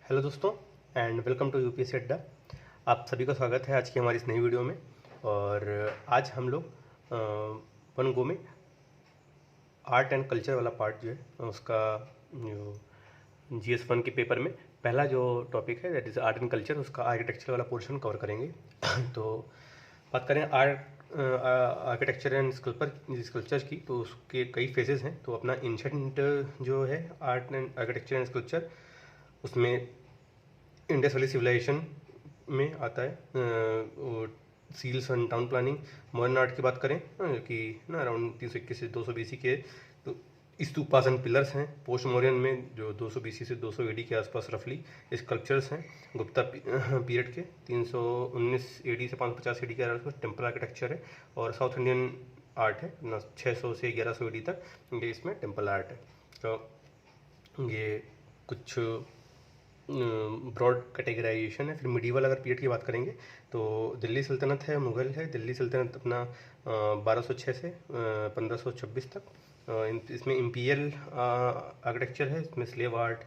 Hello दोस्तों and welcome to UPSC अड्डा। आप सभी का स्वागत है आज की हमारी इस नई वीडियो में। और आज हम लोग वन गो में आर्ट एंड कल्चर वाला पार्ट जो है उसका जो GS1 के पेपर में पहला जो टॉपिक है that is art and culture, उसका आर्किटेक्चर वाला पोर्शन कवर करेंगे। तो बात करें आर्किटेक्चर एंड स्कल्पचर की, तो उसके कई फेजेस हैं। तो अपना एंशंट जो है art and architecture and sculpture, उसमें इंडस वैली सिविलाइजेशन में आता है। Seals and town planning. Modern art की बात करें कि ना अराउंड 321 से 200 BC के तो स्तूपास एंड पिलर्स हैं। पोस्ट मॉडर्न में जो 200 BC से 200 AD के आसपास रफली स्कल्पचर्स हैं। गुप्ता पीरियड के 319 AD से 550 AD के आसपास टेम्पल आर्किटेक्चर है। और साउथ इंडियन आर्ट है ना 600 से 1100 AD तक, ये इसमें टेम्पल आर्ट है। तो ये कुछ ब्रॉड कैटेगराइजेशन है। फिर मिडीवल अगर पीरियड की बात करेंगे तो दिल्ली सल्तनत है, मुग़ल है। दिल्ली सल्तनत अपना 1206 से 1526 तक। इसमें इम्पीरियल आर्किटेक्चर है। इसमें स्लेव आर्ट,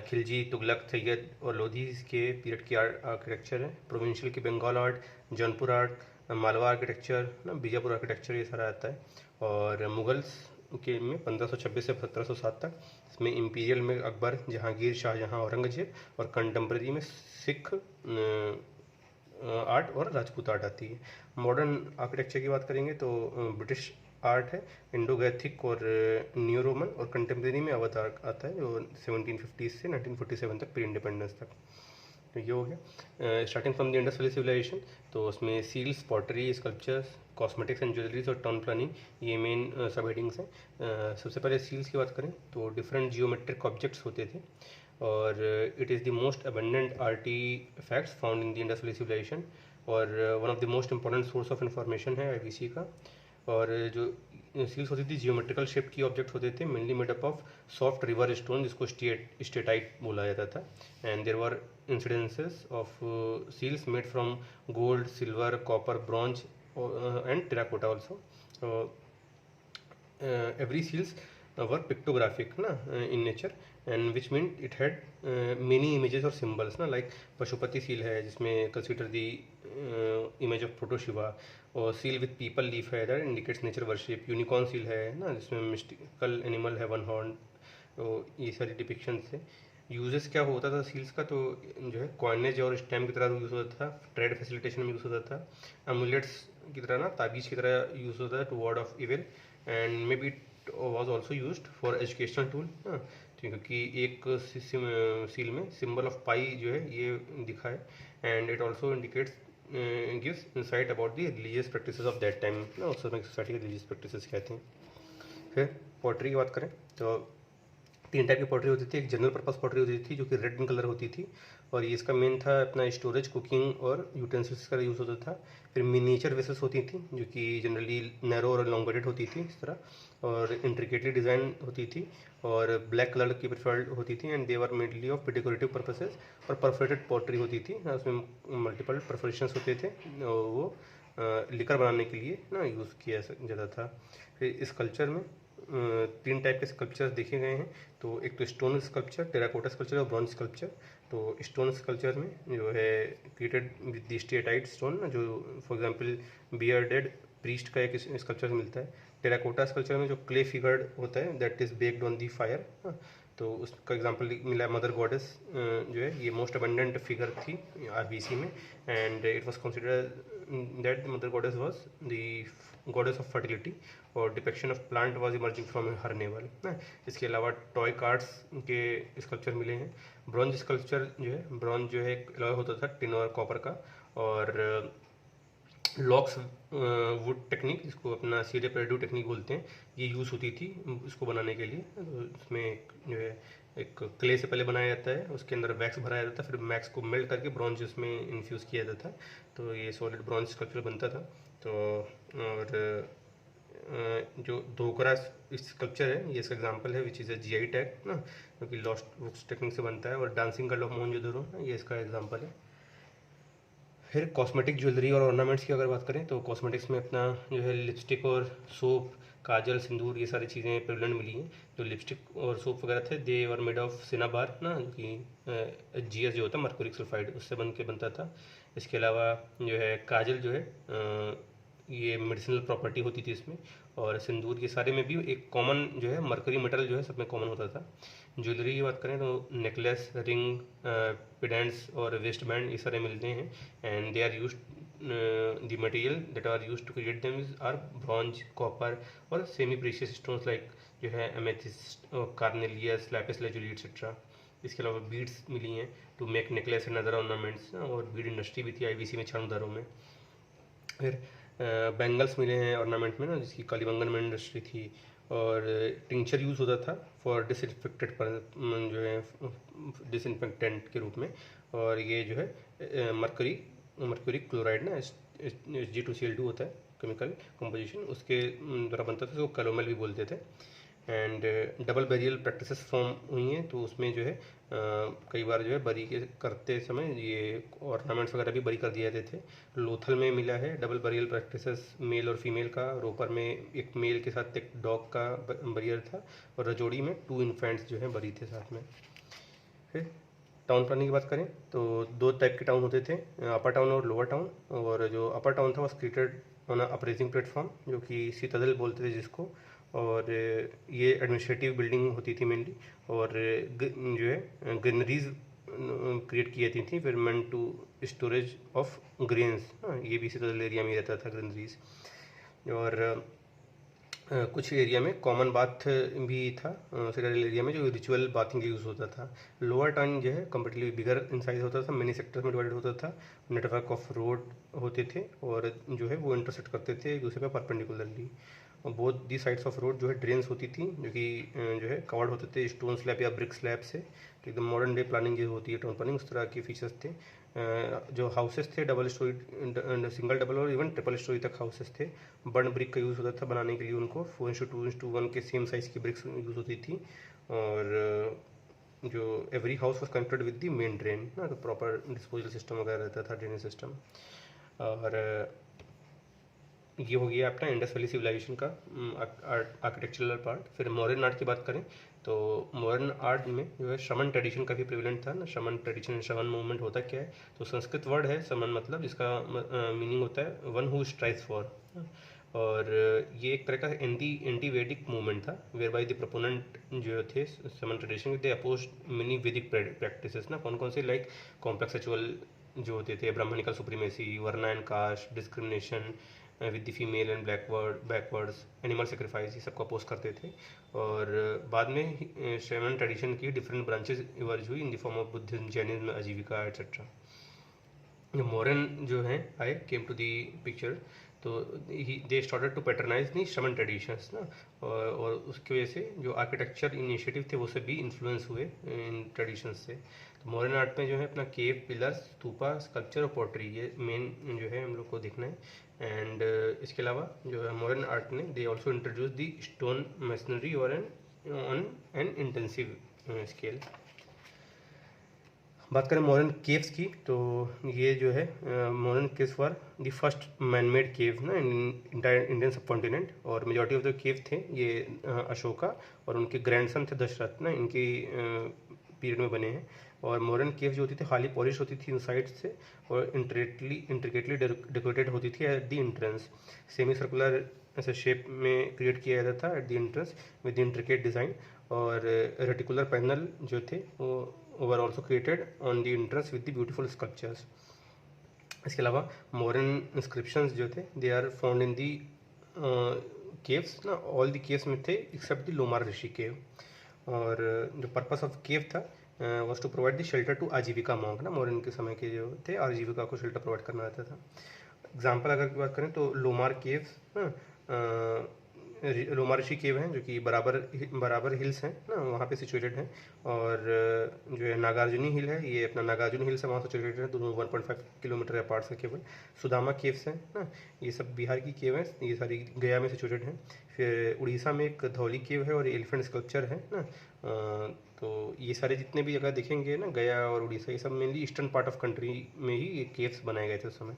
खिलजी, तुगलक, सैयद और लोधी के पीरियड की आर्किटेक्चर है। प्रोविंशियल की Bengal art, Jaunpur art, Malwa architecture ना, बीजापुर आर्किटेक्चर, ये सारा आता है। और मुगल्स के में 1526 से 1707 तक। इसमें इम्पीरियल में अकबर, जहांगीर, शाहजहां, औरंगजेब। और कंटेम्प्रेरी में सिख आर्ट और राजपूत आर्ट आती है। मॉडर्न आर्किटेक्चर की बात करेंगे तो ब्रिटिश आर्ट है, इंडो गैथिक और न्यू रोमन। और कंटेम्प्रेरी में अवध आर्ट आता है जो 1750 से 1947 तक, प्री इंडिपेंडेंस तक। तो ये हो गया starting from the Indus valley civilisation. तो उसमें seals, pottery, sculptures, cosmetics and jewelleries और टाउन प्लानिंग, ये मेन सब हेडिंग्स हैं। सबसे पहले सील्स की बात करें तो डिफरेंट जियोमेट्रिक ऑब्जेक्ट्स होते थे। और it is the most abundant artifacts found in the Indus valley civilization. और one of the most important source of information है IBC का। और जो सील्स होती थी जियोमेट्रिकल शेप की ऑब्जेक्ट होते थे, mainly made up of soft river stone, जिसको स्टेटाइट बोला जाता था। And there were incidences of seals made from gold, silver, copper, bronze, and terracotta also. Every seals were pictographic na in nature, and which meant it had many images or symbols ना, like Pashupati seal है जिसमें consider the image of proto Shiva। और seal with people leaf है that indicates nature worship। Unicorn seal है ना जिसमें mystical animal है one horn। तो ये सारी डिपिक्शंस थे। यूजेस क्या होता था सील्स का, तो जो है कॉइनेज और स्टैम्प की तरह यूज़ होता था, ट्रेड फैसिलिटेशन में यूज़ होता था, अमुलेट्स की तरह ना ताबीज की तरह यूज़ होता था to ward off evil. And maybe it was also used for educational tool ना, क्योंकि एक सील में सिंबल ऑफ पाई जो है ये दिखा है। And it also indicates gives insight about the religious practices of that time ना, उस समय सोसाइटी के रिलीजियस प्रैक्टिसेस कहते हैं। फिर पॉटरी की बात करें तो 3 टाइप की पॉटरी होती थी। एक जनरल पर्पस पॉटरी होती थी जो कि रेड इन कलर होती थी, और ये इसका मेन था अपना स्टोरेज, कुकिंग और यूटेंसिल्स का यूज़ होता था। फिर मिनिएचर वेसल्स होती थी जो कि जनरली नैरो और लॉन्गेटेड होती थी इस तरह, और इंट्रिकेटली डिज़ाइन होती थी, और ब्लैक कलर की प्रेफर्ड होती थी। And they were mainly of decorative purposes. और परफोरेटेड पॉटरी होती थी, उसमें मल्टीपल परफोरेशंस होते थे, वो लिकर बनाने के लिए ना यूज़ किया जाता था। फिर इस कल्चर में 3 टाइप के स्कल्पचर्स देखे गए हैं। तो एक तो स्टोन स्कल्पचर, टेराकोटा स्कल्पचर और ब्रॉन्ज स्कल्पचर। तो स्टोन स्कल्पचर में जो है created with the steatite stone, जो फॉर एग्जांपल बियर्डेड प्रीस्ट का एक स्कल्पचर मिलता है। टेराकोटा स्कल्पचर में जो क्ले फिगर्ड होता है that is baked on the fire, तो उसका एग्जांपल मिला है मदर गॉडेस जो है ये मोस्ट अबंडेंट फिगर थी IBC में। And it was considered that mother goddess was the goddess of fertility, और depiction of plant was emerging from her navel ना। इसके अलावा टॉय कार्ड्स के स्कल्पचर मिले हैं। ब्रॉन्ज स्कल्पचर जो है, ब्रॉन्ज जो है एक अलॉय होता था टिन और कॉपर का। और लॉक्स वुड टेक्निक, जिसको अपना सीधे पेरेडू टेक्निक बोलते हैं, ये यूज़ होती थी इसको बनाने के लिए। तो इसमें जो है एक क्ले से पहले बनाया जाता है, उसके अंदर वैक्स भराया जाता है, फिर वैक्स को मेल्ट करके ब्रॉन्ज उसमें इन्फ्यूज़ किया जाता है, तो ये सॉलिड ब्रॉन्ज स्कल्पचर बनता था। तो और जो धोकरा स्कल्पचर है ये इसका एग्जांपल है, which is a GI tag ना, क्योंकि लॉस्ट बुक्स टेक्निक से बनता है। और डांसिंग गर्ल ऑफ मोहनजोदड़ो ये इसका एग्जांपल है। फिर कॉस्मेटिक ज्वेलरी और ऑर्नामेंट्स की अगर बात करें तो कॉस्मेटिक्स में अपना जो है लिपस्टिक और सोप, काजल, सिंदूर, ये सारी चीज़ें प्रेवलेंट मिली हैं। जो लिपस्टिक और सोप वगैरह थे, दे वर मेड ऑफ सिनाबार ना, जो कि GS जो होता है मर्क्यूरिक सल्फाइड, उससे बनता था। इसके अलावा जो है काजल जो है ये मेडिसिनल प्रॉपर्टी होती थी इसमें, और सिंदूर, ये सारे में भी एक कॉमन जो है मर्करी मेटल जो है सब में कॉमन होता था। ज्वेलरी की बात करें तो नेकलेस, रिंग, पेडेंट्स और वेस्ट बैंड, ये सारे मिलते हैं। And they are use the material that are use to create them are bronze, copper और सेमी प्रीशियस स्टोन्स लाइक जो है amethyst, carnelians, lapis lazuli etcetera. इसके अलावा बीड्स मिली हैं to make necklace and other ornaments, और bead industry भी थी IBC में छानुदारों में। फिर बैंगल्स मिले हैं ऑर्नामेंट में ना, जिसकी कालीबंगन में इंडस्ट्री थी। और टिंचर यूज़ होता था फॉर डिसइंफेक्टेड पर जो है डिसइंफेक्टेंट के रूप में। और ये जो है मर्क्यूरी क्लोराइड ना, G2Cl2 होता है केमिकल कंपोजिशन, उसके द्वारा बनता था, उसको कैलोमल भी बोलते थे। And double burial practices form हुई हैं, तो उसमें जो है कई बार जो है बरी के करते समय ये ऑर्नामेंट्स वगैरह भी बरी कर दिए जाते थे। लोथल में मिला है डबल बैरियल प्रैक्टिसेस मेल और फीमेल का। रोपर में एक मेल के साथ एक डॉग का बैरियर था, और रजोड़ी में 2 इन्फेंट्स जो हैं बरी थे साथ में। फिर टाउन प्लानिंग की बात करें तो 2 टाइप के टाउन होते थे, अपर टाउन और लोअर टाउन। और जो अपर टाउन था वो क्रिएटेड ऑन अपराइजिंग प्लेटफॉर्म, जो कि सिटाडेल बोलते थे जिसको। और ये एडमिनिस्ट्रेटिव बिल्डिंग होती थी मेनली, और जो है ग्रेनरीज क्रिएट की जाती थी फिर meant to storage of grains. ये भी सिटाडेल एरिया में रहता था ग्रेनरीज। और कुछ एरिया में कॉमन बाथ भी था सिटाडेल एरिया में, जो रिचुअल बाथिंग यूज़ होता था। लोअर टाउन जो है कम्पेटिवली बिगर इन साइज होता था, मेनी सेक्टर्स में डिवाइडेड होता था। नेटवर्क ऑफ रोड होते थे, और जो है वो इंटरसेक्ट करते थे एक दूसरे पर परपेंडिकुलरली। और both the sides of road जो है ड्रेन्स होती थी, जो कि जो है कवर्ड होते थे स्टोन स्लैब या ब्रिक स्लैब से। तो एकदम मॉडर्न डे प्लानिंग जो होती है टाउन प्लानिंग, उस तरह के फीचर्स थे। जो हाउसेस थे डबल स्टोरी, सिंगल, डबल और इवन ट्रिपल स्टोरी तक हाउसेस थे। बर्न ब्रिक का यूज़ होता था बनाने के लिए, उनको 4:2:1 के सेम साइज़ की ब्रिक्स यूज़ होती थी। और जो every house was connected with the main drain ना, तो प्रॉपर डिस्पोजल सिस्टम वगैरह रहता था, ड्रेनेज सिस्टम। और ये हो गया अपना इंडस वैली सिविलाइजेशन का आर्किटेक्चरल पार्ट। फिर मॉडर्न आर्ट की बात करें तो मॉडर्न आर्ट में जो है शमन ट्रेडिशन काफ़ी प्रिवेलेंट था ना। शमन ट्रेडिशन, शमन मूवमेंट होता क्या है, तो संस्कृत वर्ड है शमन, मतलब जिसका मीनिंग होता है वन हु स्ट्राइव्स फॉर। और ये एक तरह का एंटी वैदिक मूवमेंट था, वेयर बाई द प्रोपोनेंट जो थे शमन ट्रेडिशन दे अपोज मेनी वैदिक प्रैक्टिसेस ना। कौन कौन से, लाइक कॉम्प्लेक्स रिचुअल जो होते थे, Brahmanical supremacy, varna and caste, discrimination with the female and backwards, animal sacrifice, ये सबको अपोज करते थे। और बाद में शमन ट्रेडिशन की डिफरेंट ब्रांचेस इवर्ज हुई इन the form of Buddhism, Jainism, आजीविका एट्सेट्रा। मॉडर्न जो है आए केम टू दी पिक्चर, तो दे स्टार्टेड टू पैटर्नाइज दी शमन ट्रेडिशंस ना। और उसकी वजह से जो आर्किटेक्चर इनिशिएटिव थे वो सब भी इन्फ्लुएंस हुए इन ट्रेडिशंस से। तो मॉडर्न आर्ट में जो है अपना केव, पिलर्स, स्तूपा, स्कल्पचर और पोट्री, ये मेन जो है हम लोग को देखना है। एंड इसके अलावा जो है मॉडर्न आर्ट ने they also introduce the stone machinery और ऑन एन इंटेंसिव स्केल। बात करें मॉडर्न केव्स की तो ये जो है modern caves were the first manmade cave ना इंडियन सब कॉन्टिनेंट। और मेजॉरिटी ऑफ द केव थे ये अशोका और उनके ग्रैंडसन थे दशरथ ना, इनकी पीरियड में बने हैं। और मॉडर्न केव जो होती थी हाईली पॉलिश होती थी इन साइड से, और इंट्रिकेटली डेकोरेटेड होती थी at the entrance. Semi circular ऐसे शेप में क्रिएट किया जाता था at the entrance with intricate design. और रेटिकुलर पैनल जो थे वो were also created on the entrance with the beautiful sculptures. इसके अलावा मॉडर्न इंस्क्रिप्शंस जो थे they are found in the caves ना, ऑल दी केव्स में थे एक्सेप्ट द लोमार ऋषि केव। और जो पर्पस ऑफ केव था was to provide the shelter to Ajivika monk ना, मॉडर्न के समय के जो थे आजीविका को शेल्टर प्रोवाइड करना रहता था। एग्जाम्पल अगर की बात करें तो लोमार केव्स ना, लोमार ऋषि केव हैं जो कि बराबर हिल्स हैं ना, वहाँ पे सिचुएटेड हैं। और जो है नागार्जुनी हिल है, ये अपना नागार्जुन हिल से वहाँ सिचुएटेड है, दोनों 1.5 किलोमीटर अपार्ट से केवल। सुदामा केव्स हैं ना, ये सब बिहार की केव हैं, ये सारी गया में सिचुएटेड हैं। फिर उड़ीसा में एक धौली केव है और एलिफेंट स्कल्पचर है ना। तो ये सारे जितने भी जगह देखेंगे ना, गया और उड़ीसा, ये सब mainly eastern part of country में ही ये केव्स बनाए गए थे उस समय।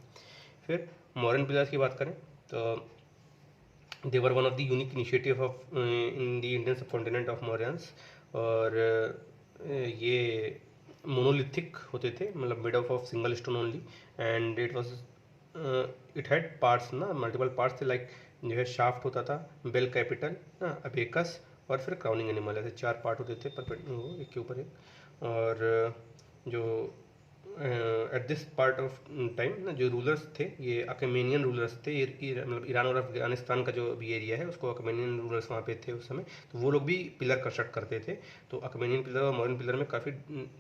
फिर मॉडर्न पिलर्स की बात करें तो they were one of the unique initiative of in the Indian subcontinent of Mauryans. और ये मोनोलिथिक होते थे, मतलब made of single stone only, and it was it had parts ना, मल्टीपल पार्ट्स थे, लाइक जो है शाफ्ट होता था, बेल कैपिटल, अबेकस और फिर क्राउनिंग एनिमल, ऐसे 4 पार्ट होते थे एक के ऊपर एक। और जो at this part of time ना जो रूलर्स थे ये अकेमेनियन रूलर्स थे, मतलब ईरान और अफगानिस्तान का जो अभी एरिया है उसको अकेमेनियन रूलर्स वहाँ पे थे उस समय, तो वो लोग भी पिलर कंस्ट्रक्ट करते थे। तो अकेमेनियन पिलर और मॉडर्न पिलर में काफ़ी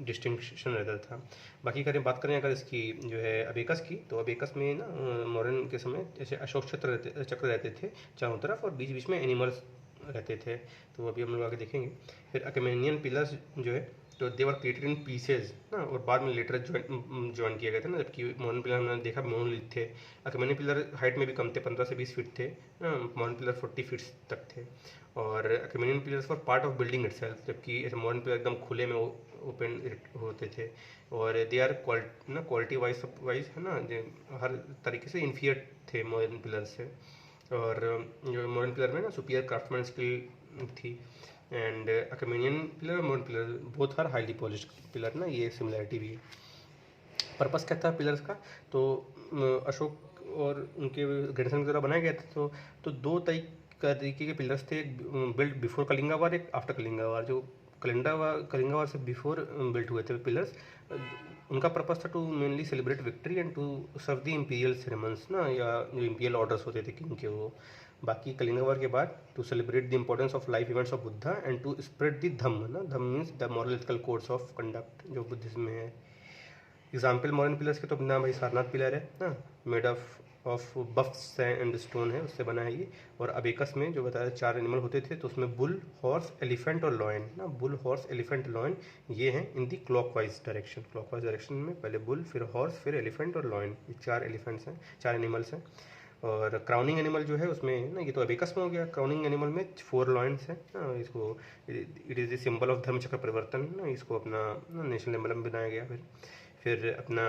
डिस्टिंक्शन रहता था। बात करें अगर इसकी जो है अबेकस की, तो अबेकस में ना मॉडर्न के समय जैसे अशोक चक्र रहते थे चारों तरफ, और बीच बीच में एनिमल्स रहते थे, तो अभी हम लोग आगे देखेंगे। फिर अकेमेनियन पिलर्स जो है तो they were created in pieces ना, और बाद में लेटर ज्वाइन किया गया था ना, जबकि मॉडर्न पिलर हमने देखा मोनोलिथ थे। अकेमेनियन पिलर हाइट में भी कम थे, 15 से 20 फीट थे, मॉडर्न पिलर 40 फीट तक थे। और Achaemenian pillars for part of building itself, जबकि ऐसे मॉडर्न पिलर एकदम खुले में ओपन होते थे। और दे आर क्वालिटी वाइज है ना, हर तरीके से इन्फीरियर थे मॉडर्न पिलर से। और जो मॉडर्न पिलर में ना सुपीरियर क्राफ्टमैन स्किल थी। एंड अकेमेनियन पिलर और modern pillar both are highly polished pillar ना, ये सिमिलरिटी भी है। पर्पस क्या था पिलर्स का, तो अशोक और उनके ग्रैंडसन के द्वारा बनाया गया था। तो 2 तरीके के पिलर्स थे, एक बिल्ड बिफोर कलिंगा वार, एक आफ्टर कलिंगा वार। जो कलिंगा वार से बिफोर बिल्ट हुए थे पिलर्स, उनका पर्पस था to mainly celebrate victory and to serve the imperial ceremonies ना, या जो इम्पीरियल ऑर्डर्स होते थे किंग के वो। बाकी कलिंगा वार के बाद to celebrate the importance of life events of Buddha and to spread the Dhamma ना, Dhamma means the moral ethical codes of conduct जो बुद्धिज्म में है। एग्जाम्पल मॉडर्न पिलर्स के तो अपना भाई सारनाथ पिलर है ना, made of buff and stone है, उससे बना है ये। और अबेकस में जो बताया 4 एनिमल होते थे, तो उसमें बुल, हॉर्स, एलिफेंट और लॉयन ना, बुल, हॉर्स, एलिफेंट, लॉयन ये हैं इन दी क्लॉकवाइज डायरेक्शन में, पहले बुल, फिर हॉर्स, फिर एलिफेंट और लॉयन, ये 4 एलिफेंट्स हैं, 4 एनिमल्स हैं। और क्राउनिंग एनिमल जो है उसमें ना, ये तो अबेकस में हो गया, क्राउनिंग एनिमल में 4 लॉयंस हैं ना, इसको it is the symbol of Dharmachakra Parivartan ना, इसको अपना नेशनल एम्बलम बनाया गया। फिर अपना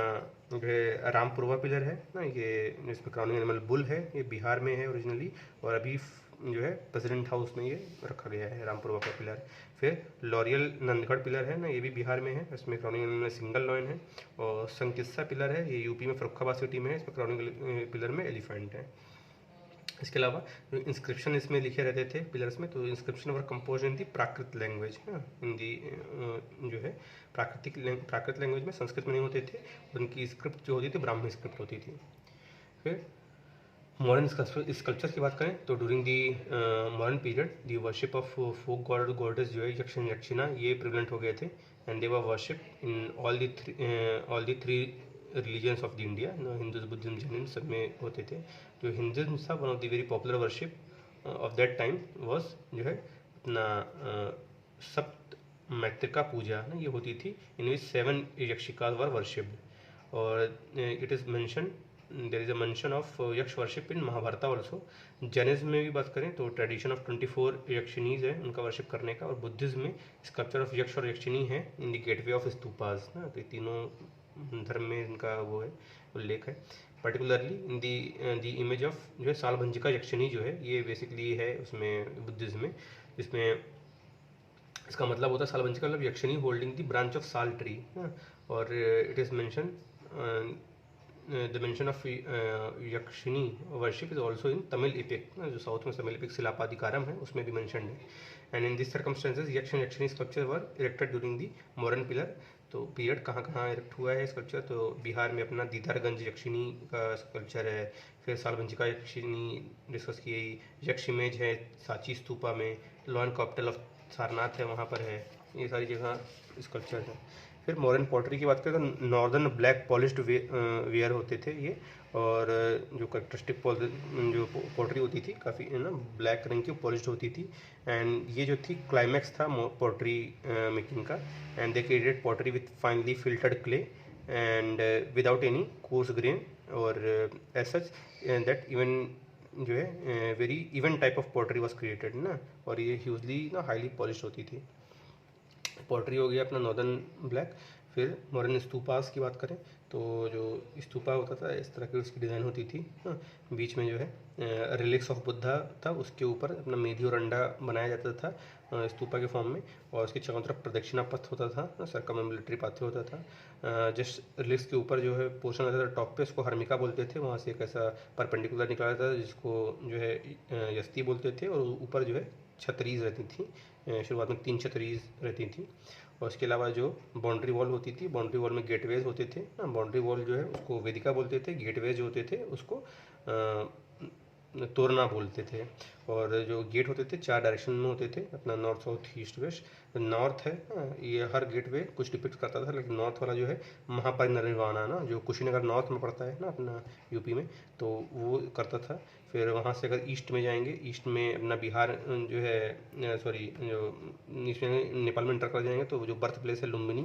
जो है रामपुरवा पिलर है ना, ये इसमें क्राउनिंग एनिमल बुल है, ये बिहार में है ओरिजिनली, और अभी जो है प्रेसिडेंट हाउस में ये रखा गया है रामपुरवा का पिलर। फिर लॉरियल नंदगढ़ पिलर है ना, ये भी बिहार में है, इसमें क्राउनिंग एनिमल सिंगल लॉयन है। और संकिस्सा पिलर है, ये यूपी में फरुखाबाद सिटी में है, इसमें क्राउनिंग पिलर में एलिफेंट है। इसके अलावा जो इंस्क्रिप्शन इसमें लिखे रहते थे पिलर्स में, तो इंस्क्रिप्शन वर कंपोज इन दी प्राकृत लैंग्वेज है, हिंदी जो है प्राकृत लैंग्वेज में, संस्कृत में नहीं होते थे। उनकी स्क्रिप्ट जो होती थी ब्राह्मी स्क्रिप्ट होती थी। फिर मॉडर्न स्कल्पचर की बात करें तो during the modern period the worship of folk god goddess जो है यक्ष एंड यक्षिणा, ये प्रिवेलेंट हो गए थे, and they were worship in all the 3 religions of the India, Hindus, Buddhism, Jainism, सब में होते थे। जो हिंदुज्म था, one of the very popular worship of that time was जो है अपना सप्त मैत्रिका पूजा ना, ये होती थी, in which 7 yakshikas were worshipped. और it is mention, there is a mention of yaksha worship in Mahabharata also. Jainism में भी बात करें तो ट्रेडिशन ऑफ 24 यक्षिनीज है उनका वर्शिप करने का, और बुद्धिज्म में स्कल्पचर ऑफ यक्ष और यक्षिनी है in the gateway of stupas ना, तो तीनों धर्म में इनका वो है उल्लेख है। Particularly in the image of जो है सालभंजिका यक्षिनी जो है, ये बेसिकली है उसमें बुद्धिज्म में, जिसमें इसका मतलब होता है सालभंजिका मतलब यक्षिनी होल्डिंग द ब्रांच ऑफ साल ट्री। और it is mention the mention of यक्षिनी worship is also in Tamil EPIC, जो साउथ में तमिल इपिक शिलापादिकारम है उसमें भी मेंशन है। एंड इन दिस सर्कमस्टेंसेज यक्ष and यक्षिनी sculpture were erected during the modern pillar. तो पीरियड कहाँ कहाँ इरेक्ट हुआ है स्कल्पचर, तो बिहार में अपना दीदारगंज यक्षिनी का स्कल्पचर है, फिर सालभंजिका यक्षिनी डिस्कस की गई, यक्ष इमेज है सांची स्तूपा में, लॉन कैपिटल ऑफ सारनाथ है वहाँ पर है, ये सारी जगह स्कल्पचर है। फिर मॉडर्न पॉटरी की बात करें तो नॉर्दर्न ब्लैक पॉलिश्ड वेयर होते थे ये, और जो करेक्टरिस्टिक जो पॉटरी होती थी काफ़ी ना ब्लैक रंग की पॉलिश्ड होती थी। एंड ये जो थी क्लाइमैक्स था पॉटरी मेकिंग का, and they created pottery with finally filtered clay and without any coarse grain, और एज सच दैट इवन जो है very even type of pottery was created ना, और ये ह्यूजली ना हाईली पॉलिश होती थी। पॉटरी हो गया अपना नॉर्दर्न ब्लैक। फिर मॉडर्न स्तूपास की बात करें तो जो स्तूपा होता था इस तरह की उसकी डिज़ाइन होती थी। हाँ, बीच में जो है रिलिक्स ऑफ बुद्धा था, उसके ऊपर अपना मेधी और अंडा बनाया जाता था स्तूपा के फॉर्म में, और उसकी चारों तरफ प्रदक्षिणा पथ होता था, सर्कममिलिटरी पाथवे होता था। जस्ट रिलिक्स के ऊपर जो है पोर्शन रहता था टॉप पे, उसको हर्मिका बोलते थे, वहाँ से एक ऐसा परपेंडिकुलर निकला रहता था जिसको जो है यस्ती बोलते थे, और ऊपर जो है छतरीज रहती थी। शुरुआत में 3 छतरीज रहती थी, और उसके अलावा जो बाउंड्री वॉल होती थी, बाउंड्री वॉल में गेटवेज होते थे ना। बाउंड्री वॉल जो है उसको वेदिका बोलते थे, गेटवेज होते थे उसको तोरना बोलते थे। और जो गेट होते थे 4 डायरेक्शन में होते थे, अपना north south east west. North है ये हर गेटवे कुछ डिपिक्ट करता था, लेकिन नॉर्थ वाला जो है महापरिनिर्वाणा ना, जो कुशीनगर नॉर्थ में पड़ता है ना अपना यूपी में, तो वो करता था। फिर वहाँ से अगर ईस्ट में जाएंगे, ईस्ट में अपना बिहार जो है सॉरी जो ईस्ट में नेपाल में इंटर कर जाएंगे तो जो बर्थ प्लेस है लुम्बिनी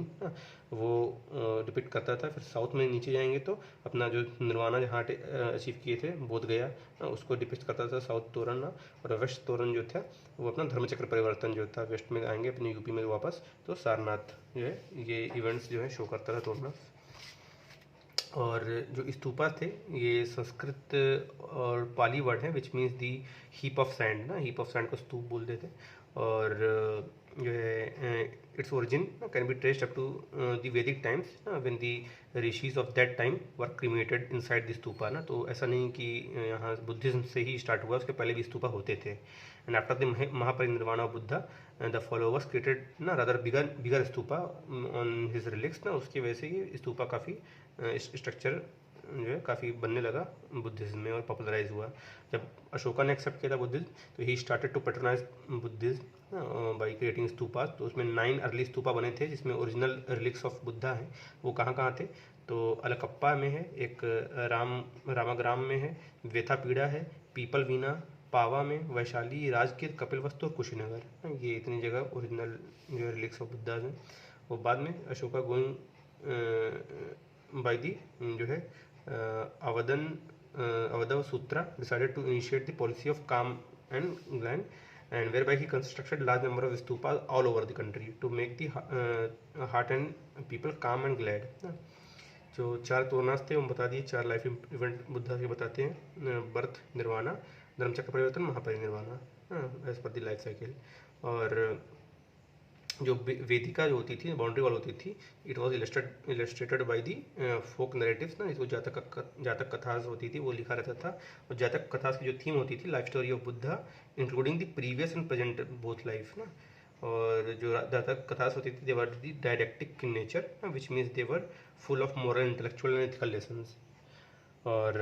वो डिपिक्ट करता था। फिर साउथ में नीचे जाएंगे तो अपना जो निर्वाणा जहाँ अचीव किए थे बोध गया उसको डिपिक्ट करता था साउथ तोरण। और वेस्ट तोरण जो था वो अपना धर्मचक्र परिवर्तन जो था, वेस्ट में आएंगे अपने यूपी में वापस तो सारनाथ जो है ये इवेंट्स जो है शो करता था तोड़ना। और जो स्तूपा थे ये संस्कृत और पाली वर्ड है which means the heap of sand ना, हीप ऑफ सैंड को स्तूप बोलते थे। और जो है its origin can be traced up to the Vedic times when the rishis of that time were cremated inside the stupa ना। तो ऐसा नहीं कि यहाँ बुद्धिज्म से ही स्टार्ट हुआ, उसके पहले भी स्तूपा होते थे। And after the Mahaparinirvana of Buddha the followers created ना rather bigger stupa on his relics ना, उसकी वजह से ये स्तूपा काफ़ी स्ट्रक्चर जो है काफ़ी बनने लगा बुद्धिज्म में और पॉपुलराइज हुआ। जब अशोका ने एक्सेप्ट किया था बुद्धिज्म तो he started to patronise Buddhism by creating stupa. तो उसमें 9 अर्ली स्तूपा बने थे जिसमें ओरिजिनल रिलिक्स ऑफ बुद्धा हैं। वो कहाँ कहाँ थे तो अलकप्पा में है, एक रामाग्राम में है, वेथापीड़ा है, पीपल वीना, पावा में, वैशाली, राजगीर, कपिलवस्तु और कुशीनगर। ये इतनी जगह ओरिजिनल जो रिलिक्स ऑफ बुद्धा हैं। वो बाद में अशोका गोइंग बाई दी जो है अवधव सूत्रा decided to initiate the policy of calm and gland and whereby he constructed large number of stupas all over the country to make the heart and people calm and glad। जो 4 तोरनास थे वो बता दिए, 4 life event Buddha के बताते हैं, birth, nirvana, Dharmachakra Parivartan, Mahaparinirvana as per the life cycle. और जो वेदिका जो होती थी बाउंड्री वॉल होती थी it was illustrated by the folk narratives ना, इसको जातक कथास होती थी वो लिखा रहता था। और जातक कथास की जो थीम होती थी life story of Buddha including the previous and present both life ना। और जो जातक कथास होती थी they were the didactic in nature which means they were full of moral intellectual and ethical lessons. और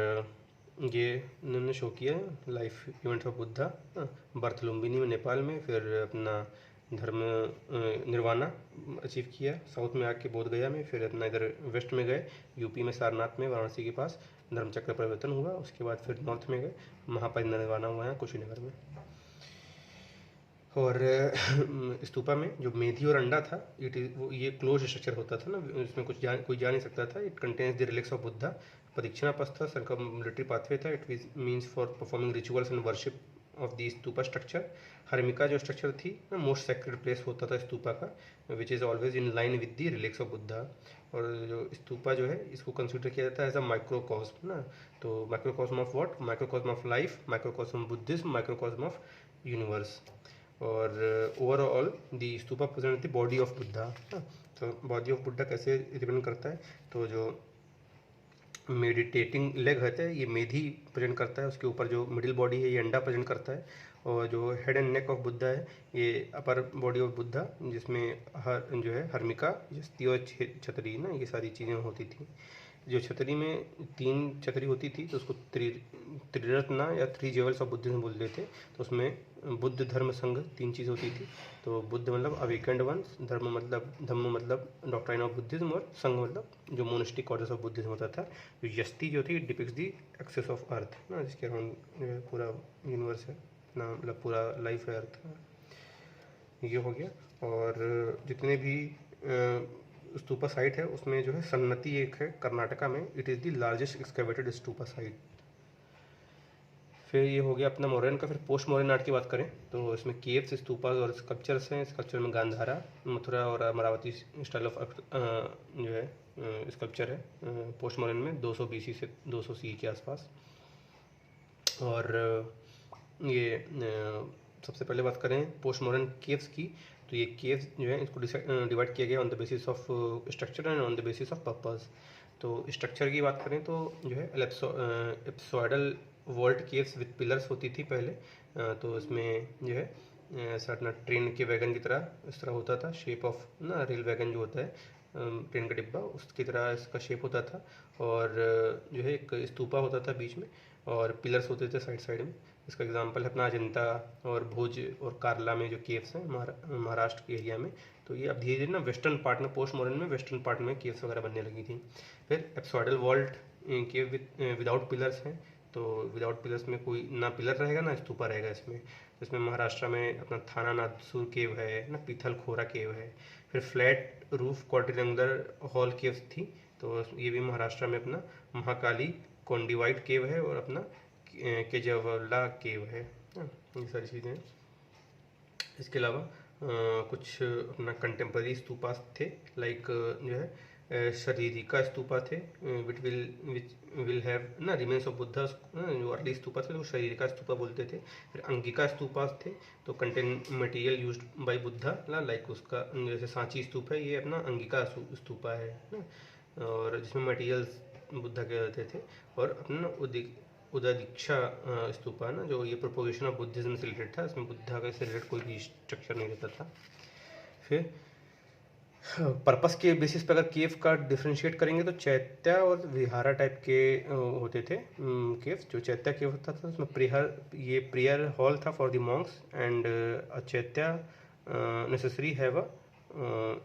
ये उन्होंने शो किया life events of Buddha birth Lumbini में नेपाल में, फिर अपना धर्म निर्वाणा अचीव किया साउथ में आके बोध गया में, फिर अपना इधर वेस्ट में गए यूपी में सारनाथ में वाराणसी के पास धर्मचक्र परिवर्तन हुआ। उसके बाद फिर नॉर्थ में गए महापरिनिर्वाणा हुआ है कुशीनगर में। और स्तूपा में जो मेधी और अंडा था इट इज वो ये क्लोज स्ट्रक्चर होता था ना, इसमें कोई जा नहीं सकता था। It contains the relics of Buddha, प्रदक्षिणा पथ था, सर्कममिलिटरी पाथवे था, it means for performing rituals and worship of the stupa structure. Harmika जो स्ट्रक्चर थी ना मोस्ट सेक्रेड प्लेस होता था स्तूपा का which is always in line with the relics of Buddha. और जो स्तूपा जो है इसको कंसिडर किया जाता है एज अ माइक्रोकॉस्म ना। तो microcosm of what, microcosm of life, microcosm of Buddhism, microcosm of universe. और overall the stupa present the body of Buddha. तो बॉडी ऑफ बुद्धा कैसे रिप्रेजेंट करता है तो जो मेडिटेटिंग लेग रहता है ये मेधी प्रेजेंट करता है, उसके ऊपर जो मिडिल बॉडी है ये अंडा प्रेजेंट करता है, और जो head and neck of Buddha है ये अपर बॉडी ऑफ बुद्धा जिसमें हर जो है हर्मिका यस्ती और छतरी ना ये सारी चीज़ें होती थी। जो छतरी में 3 छतरी होती थी तो उसको त्रिरत्ना या 3 जेवल्स ऑफ बुद्धिज्म बोलते थे। तो उसमें बुद्ध धर्म संघ 3 चीज़ होती थी। तो बुद्ध मतलब अवेकेंड वंस, धर्म मतलब डॉक्ट्राइन ऑफ बुद्धिज्म, और संघ मतलब जो मोनिस्टिक ऑर्डर्स ऑफ बुद्धिज्म होता था। जो यस्ती जो थी depicts the axis of earth ना, जिसके अराउंड जो है पूरा यूनिवर्स है ना, मतलब पूरा लाइफ है अर्थ, ये हो गया। और जितने भी स्तूपा साइट है उसमें जो है सन्नति एक है कर्नाटका में, it is the largest excavated stupa site. फिर ये हो गया अपना मॉडर्न का। फिर पोस्ट मॉडर्न आर्ट की बात करें तो इसमें केव्स, स्तूपा और स्कल्पचर्स हैं। स्कल्पचर में गांधारा, मथुरा और अमरावती स्टाइल ऑफ जो है स्कल्पचर है पोस्ट मॉडर्न में 200 BC से 200 CE के आसपास। और ये सबसे पहले बात करें पोस्ट मॉडर्न केव्स की, तो ये केव्स जो है इसको डिवाइड किया गया on the basis of structure and on the basis of purpose. तो स्ट्रक्चर की बात करें तो जो है एलिप्सोइडल वॉल्ट केव्स विद पिलर्स होती थी पहले। तो इसमें जो है ऐसा अपना ट्रेन के वैगन की तरह इस तरह होता था, शेप ऑफ ना रेल वैगन जो होता है ट्रेन का डिब्बा उसकी तरह इसका शेप होता था। और जो है एक स्तूपा होता था बीच में और पिलर्स होते थे साइड साइड में। इसका एग्जांपल है अपना अजंता और भुज और कार्ला में जो केव्स हैं महाराष्ट्र के एरिया में। तो ये अब धीरे धीरे ना वेस्टर्न पार्ट में, पोस्ट मॉडर्न में वेस्टर्न पार्ट में केव्स वगैरह बनने लगी थी। फिर एप्सॉइडल वॉल्ट केव विदाउट पिलर्स हैं। तो विदाउट पिलर्स में कोई ना पिलर रहेगा ना स्तूपा रहेगा इसमें महाराष्ट्र में अपना थाना नादसूर केव है ना, पीथल खोरा केव है। फिर फ्लैट रूफ क्वाड्रिलेंगुलर हॉल केव्स थी, तो ये भी महाराष्ट्र में अपना महाकाली कोंडिवाइट केव है और अपना केजवला केव है। ये सारी चीज़ें। इसके अलावा कुछ अपना कंटेम्प्रेरी स्तूपास थे, लाइक जो है शरीरिका स्तूपा थे विच विल हैव ना रिमेन्स ऑफ बुद्धा। जो अर्ली स्तूपा थे तो शरीरिका स्तूपा बोलते थे। फिर अंगिका स्तूपास थे, तो contain material used by Buddha ना, लाइक उसका जैसे सांची स्तूप है ये अपना अंगिका स्तूपा है ना, और जिसमें मटेरियल्स बुद्धा के रहते थे। और अपना उददीक्षा स्तूपा ना, जो ये प्रोपोगेशन ऑफ बुद्धिज्म से रिलेटेड था, इसमें बुद्धा का से रिलेटेड कोई भी स्ट्रक्चर नहीं रहता था। फिर पर्पस के बेसिस पे अगर केव का डिफ्रेंशिएट करेंगे तो चैत्य और विहारा टाइप के होते थे केव्स। जो चैत्य केव होता था उसमें प्रेयर हॉल था फॉर द मॉन्क्स एंड चैत्य necessary have a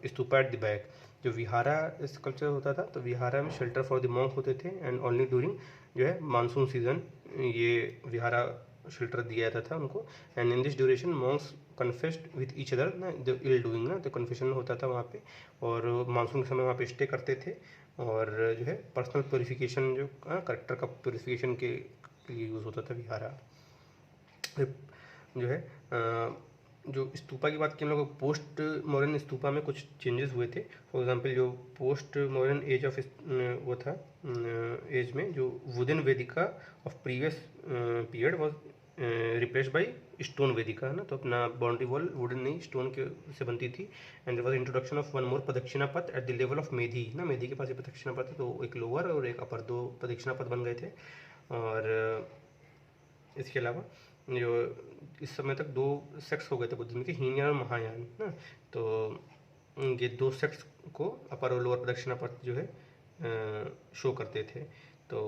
stupa at the back. जो विहारा स्कल्पचर होता था तो विहारा में शेल्टर फॉर द मॉन्क होते थे एंड ओनली ड्यूरिंग जो है मानसून सीजन ये विहारा शेल्टर दिया जाता था उनको। And in this duration Monks confessed with each other ना, जो इल डूइंग ना, तो कन्फेशन होता था वहाँ पे। और मानसून के समय वहाँ पे स्टे करते थे। और जो है पर्सनल प्योरिफिकेशन, जो करेक्टर का प्योरिफिकेशन के लिए यूज़ होता था विहारा। जो है जो स्तूपा की बात की हम लोग, पोस्ट मॉडर्न स्तूपा में कुछ चेंजेस हुए थे। फॉर एग्जांपल जो पोस्ट मॉडर्न एज ऑफ वो था एज में जो wooden vedika of previous period was replaced by stone vedika ना, तो अपना बाउंड्री वॉल वुडन नहीं स्टोन के से बनती थी। And there was introduction of one more pradakshina path at the level of medhi ना, मेधी के पास ये प्रदक्षिणा पथ है, तो एक लोअर और एक अपर, दो प्रदक्षिणा पथ बन गए थे। और इसके अलावा जो इस समय तक दो सेक्स हो गए थे बुद्धिज्म के, हीनयान और महायान ना, तो ये दो सेक्स को अपर और लोअर प्रदक्षिणा पथ जो है शो करते थे। तो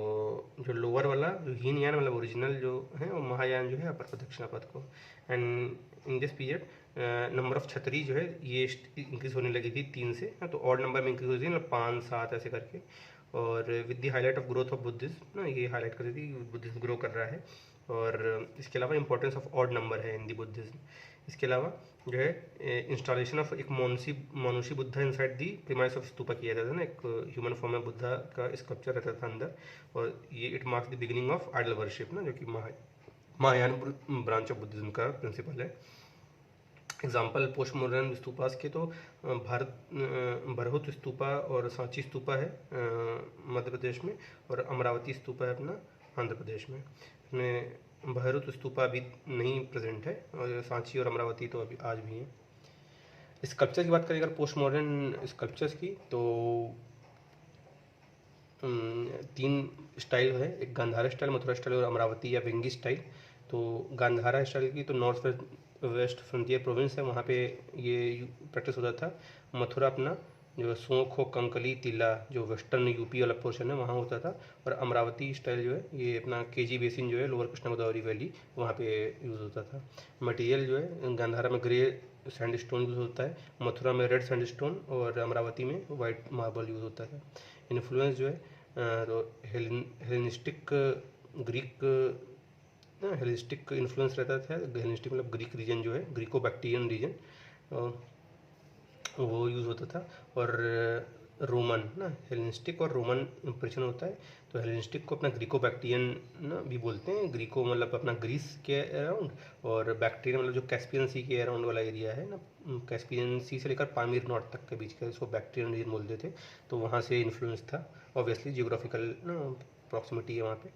जो लोअर वाला जो हीनयान मतलब ओरिजिनल जो है, और महायान जो है अपर प्रदक्षिणा पथ को। And in this period number of छतरी जो है ये इंक्रीज होने लगी थी 3 से, तो ऑड नंबर में इंक्रीज होती थी मतलब 5 7 ऐसे करके। और with the highlight of growth of Buddhism ना, ये हाईलाइट करती थी बुद्धिज्म ग्रो कर रहा है। और इसके अलावा इंपॉर्टेंस ऑफ ऑड नंबर है इन दी बुद्धिज्म। इसके अलावा जो है इंस्टॉलेशन ऑफ एक Manushi Buddha inside the premise of stupa किया जाता था ना, एक ह्यूमन फॉर्म में बुद्धा का स्कल्पचर रहता था अंदर। और ये it marks the beginning of idol worship ना, जो कि महायान ब्रांच ऑफ बुद्धिज्म का प्रिंसिपल है। एग्जाम्पल पोस्ट मॉडर्न स्तूपास के तो भरहुत स्तूपा और सांची स्तूपा है मध्य प्रदेश में, और अमरावती स्तूपा है अपना आंध्र प्रदेश में। इसमें भरहुत स्तूपा अभी नहीं प्रेजेंट है, और सांची और अमरावती तो अभी आज भी हैं। स्कल्पचर की बात करें अगर पोस्ट मॉडर्न स्कल्पचर्स की, तो 3 स्टाइल है, एक गांधारा स्टाइल, मथुरा स्टाइल और अमरावती या वेंगी स्टाइल। तो गांधारा स्टाइल की तो नॉर्थ वेस्ट फ्रंटियर प्रोविंस है, वहाँ पे ये प्रैक्टिस होता था। मथुरा अपना जो सोंख हो कंकली तिल्ला जो वेस्टर्न यूपी वाला पोर्शन है वहाँ होता था। और अमरावती स्टाइल जो है ये अपना केजी बेसिन जो है लोअर कृष्णा गोदावरी वैली वहाँ पे यूज़ होता था। मटेरियल जो है गांधारा में ग्रे सैंडस्टोन यूज़ होता है, मथुरा में रेड सैंडस्टोन और अमरावती में वाइट मार्बल यूज़ होता था। इन्फ्लुएंस जो है तो हेलेनिस्टिक ग्रीक हेलेनिस्टिक इन्फ्लुएंस रहता था। हेलेनिस्टिक मतलब ग्रीक रीजन जो है, ग्रीको बैक्टीरियन रीजन वो यूज़ होता था। और रोमन ना, हेलेनिस्टिक और रोमन इम्प्रेशन होता है। तो हेलेनिस्टिक को अपना ग्रीको बैक्ट्रियन ना भी बोलते हैं। ग्रीको मतलब अपना ग्रीस के अराउंड, और बैक्ट्रियन मतलब जो कैस्पियन सी के अराउंड वाला एरिया है ना, कैस्पियन सी से लेकर पामीर नॉर्थ तक के बीच का, इसको बैक्ट्रियन रीजन बोलते थे। तो वहाँ से इन्फ्लुएंस था, ऑब्वियसली जियोग्राफिकल ना प्रॉक्सिमिटी है वहाँ पे।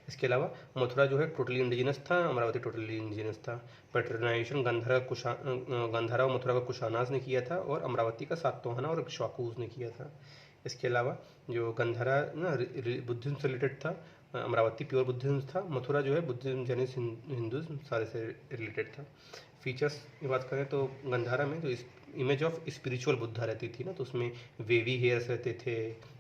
इसके अलावा मथुरा जो है टोटली इंडिजिनस था, अमरावती टोटली इंडिजिनस था। पैटर्नाइजेशन गंधारा और मथुरा का कुशानाज ने किया था, और अमरावती का सातवाहना और इक्ष्वाकुज ने किया था। इसके अलावा जो गंधारा ना बुद्धिज्म से रिलेटेड था, अमरावती प्योर बुद्धिज्म था, मथुरा जो है बुद्धिज्म जैनिज्म हिंदुज्म सारे से रिलेटेड था। फीचर्स की बात करें तो गंधारा में जो इमेज ऑफ स्पिरिचुअल बुद्धा रहती थी ना, तो उसमें वेवी हेयर्स रहते थे,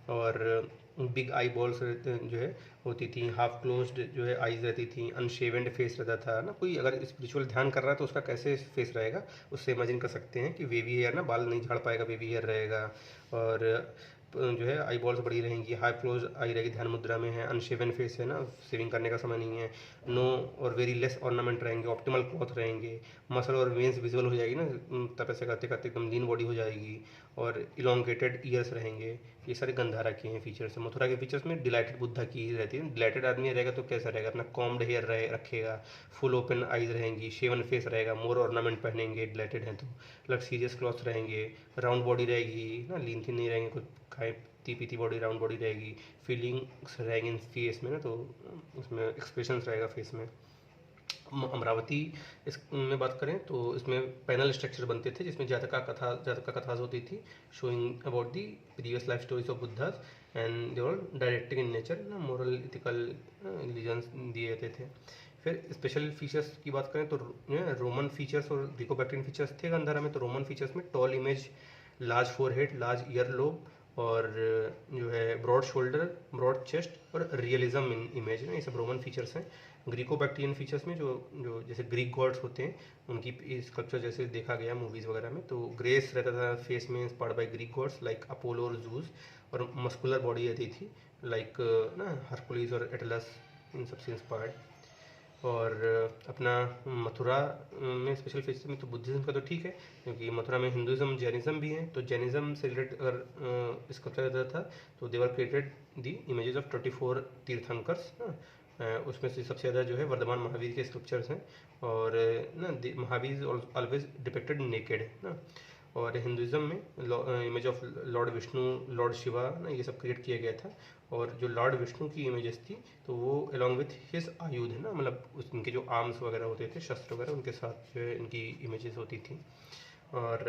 और बिग आई बॉल्स जो है होती थी, हाफ क्लोज्ड जो है आईज रहती थी, अनशेवेंड फेस रहता था ना। कोई अगर स्पिरिचुअल ध्यान कर रहा है तो उसका कैसे फेस रहेगा, उससे इमेजिन कर सकते हैं कि वेवी हेयर ना, बाल नहीं झाड़ पाएगा, वेवी हेयर रहेगा, और जो है आई बॉल्स बड़ी रहेंगी, हाई क्लोज आई रहेगी, ध्यान मुद्रा में है, अनशेवन फेस है ना, शेविंग करने का समय नहीं है, नो और वेरी लेस ऑर्नामेंट रहेंगे, ऑप्टिमल क्लॉथ रहेंगे, मसल और वेन्स विजुअल हो जाएगी ना, तपस्या करते करते एकदम लीन बॉडी हो जाएगी, और इलोंगेटेड ईयर्स रहेंगे। ये सारे गंधारा के हैं फीचर्स। मथुरा के फीचर्स में डिलाइटेड बुद्धा की ही रहती है। डिलाइटेड आदमी रहेगा तो कैसा रहेगा, अपना कॉम्ड हेयर रखेगा, फुल ओपन आइज रहेंगी, शेवन फेस रहेगा, मोर ऑर्नामेंट पहनेंगे डिलाइटेड हैं तो, लग्जीरियस क्लॉथ्स रहेंगे, राउंड बॉडी रहेगी ना, लीन थी नहीं रहेंगे, कुछ खाए पीती बॉडी, राउंड बॉडी रहेगी, फीलिंग्स रहेंगे फेस में ना, तो उसमें एक्सप्रेशंस रहेगा फेस में। अमरावती इसमें बात करें तो इसमें पैनल स्ट्रक्चर बनते थे, जिसमें जातका कथास होती थी, showing about the previous life stories of Buddhas, and they were directing in nature ना, मोरल इथिकल रिलीजन्स दिए जाते थे। फिर स्पेशल फीचर्स की बात करें तो रोमन फीचर्स और ग्रीको बैक्ट्रियन फीचर्स थे गंधारा में। तो रोमन फीचर्स में tall image, large forehead, large ear lobe, और जो है ब्रॉड शोल्डर, ब्रॉड चेस्ट, और रियलिज्म इन इमेज ना, ये सब रोमन फीचर्स हैं। ग्रीको बैक्ट्रियन फीचर्स में जो जो जैसे ग्रीक गॉड्स होते हैं उनकी स्कल्पचर जैसे देखा गया मूवीज़ वगैरह में, तो ग्रेस रहता था फेस में inspired by Greek gods like Apollo और जूस, और मस्कुलर बॉडी रहती थी लाइक ना हरकुलिस और एटलस, इन सबसे इंस्पायर्ड। और अपना मथुरा में स्पेशल फीचर में तो बुद्धिज़्म का तो ठीक है, क्योंकि मथुरा में हिंदुज़्म जैनिज़्म भी है। तो जैनिज़्म से रिलेटेड अगर स्कल्पचर रहता था तो देवर created the images of 24 tirthankaras ना, उसमें से सबसे ज़्यादा जो है वर्धमान महावीर के स्कल्पचर्स हैं, और ना महावीर ऑलवेज डिपिक्टेड नेकेड ना। और हिंदुज़्म में image of Lord Vishnu, Lord Shiva ना, ये सब क्रिएट किया गया था। और जो लॉर्ड विष्णु की इमेजेस थी तो वो अलॉन्ग विथ हिज आयुध है ना, मतलब उनके जो आर्म्स वगैरह होते थे, शस्त्र वगैरह, उनके साथ जो है इनकी इमेजेस होती थी। और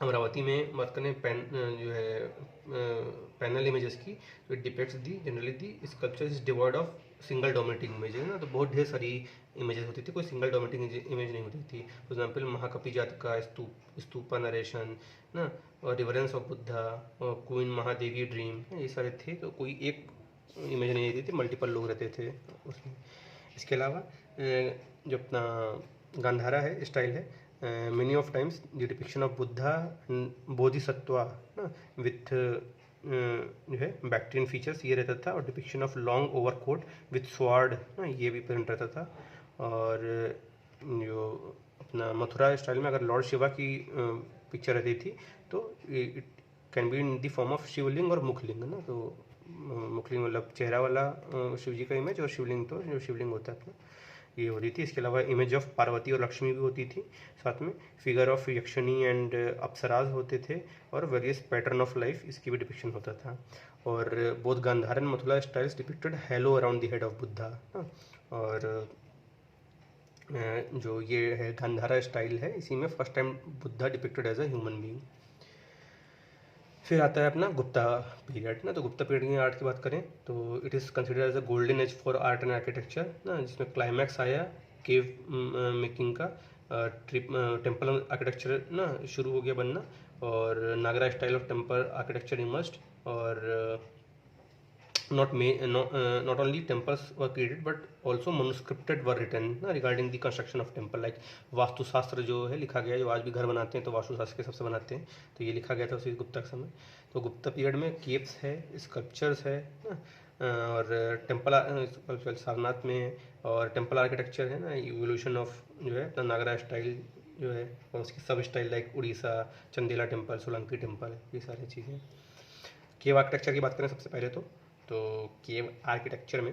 अमरावती में बात करें जो है पैनल इमेजेस की, तो it depicts the generally the sculpture is devoid of single dominating image है ना, तो बहुत ढेर सारी इमेजेस होती थी, कोई सिंगल डोमिनेटिंग इमेज नहीं होती थी। फॉर एग्जाम्पल महाकपि जात का स्तूपा नरेशन ना, और रिवरेंस ऑफ बुद्धा, और क्वीन महादेवी ड्रीम, ये सारे थे। तो कोई एक इमेज नहीं रहती थी, मल्टीपल लोग रहते थे उसमें। इसके अलावा जो अपना गांधारा है स्टाइल है, many of times the depiction of Buddha and Bodhisattva ना विथ जो है बैक्ट्रियन फीचर्स ये रहता था, और depiction of long overcoat with sword ना, ये भी प्रेजेंट रहता था। और जो अपना मथुरा स्टाइल में अगर लॉर्ड शिवा की पिक्चर रहती थी तो it can be in the form of Shivling और मुखलिंग ना, तो मुखलिंग मतलब चेहरा वाला शिव जी का इमेज, और शिवलिंग तो जो शिवलिंग होता है अपना, ये हो रही थी। इसके अलावा इमेज ऑफ पार्वती और लक्ष्मी भी होती थी, साथ में figure of Yakshini and apsaras होते थे, और वेरियस पैटर्न ऑफ लाइफ इसकी भी डिपिक्शन होता था। और both Gandhara and Mathura styles depicted halo around the head of Buddha. और जो ये है गांधारा स्टाइल है, इसी में first time Buddha depicted as a human being. फिर आता है अपना गुप्ता पीरियड ना, तो गुप्ता पीरियड की आर्ट की बात करें तो it is considered as a golden age for art and architecture ना, जिसमें क्लाइमैक्स आया केव मेकिंग का, टेम्पल आर्किटेक्चर ना शुरू हो गया बनना, और Nagara style of temple architecture emerged. और not only temples were created but also manuscripted were written regarding the construction of temple, like vastu शास्त्र जो है लिखा गया, जो आज भी घर बनाते हैं तो वास्तु शास्त्र के हिसाब से बनाते हैं, तो ये लिखा गया था उसी गुप्ता समय। तो गुप्ता पीरियड में केव्स है, स्कल्पचर्स है ना, और टेम्पल सारनाथ में, और टेम्पल आर्किटेक्चर है ना, इवोल्यूशन ऑफ जो है अपना नागरा स्टाइल जो है, और उसकी सब style like Orissa, Chandela temple, Solanki temple, ये सारी चीज़ें। केव आर्किटेक्चर की बात करें सबसे पहले तो केव आर्किटेक्चर में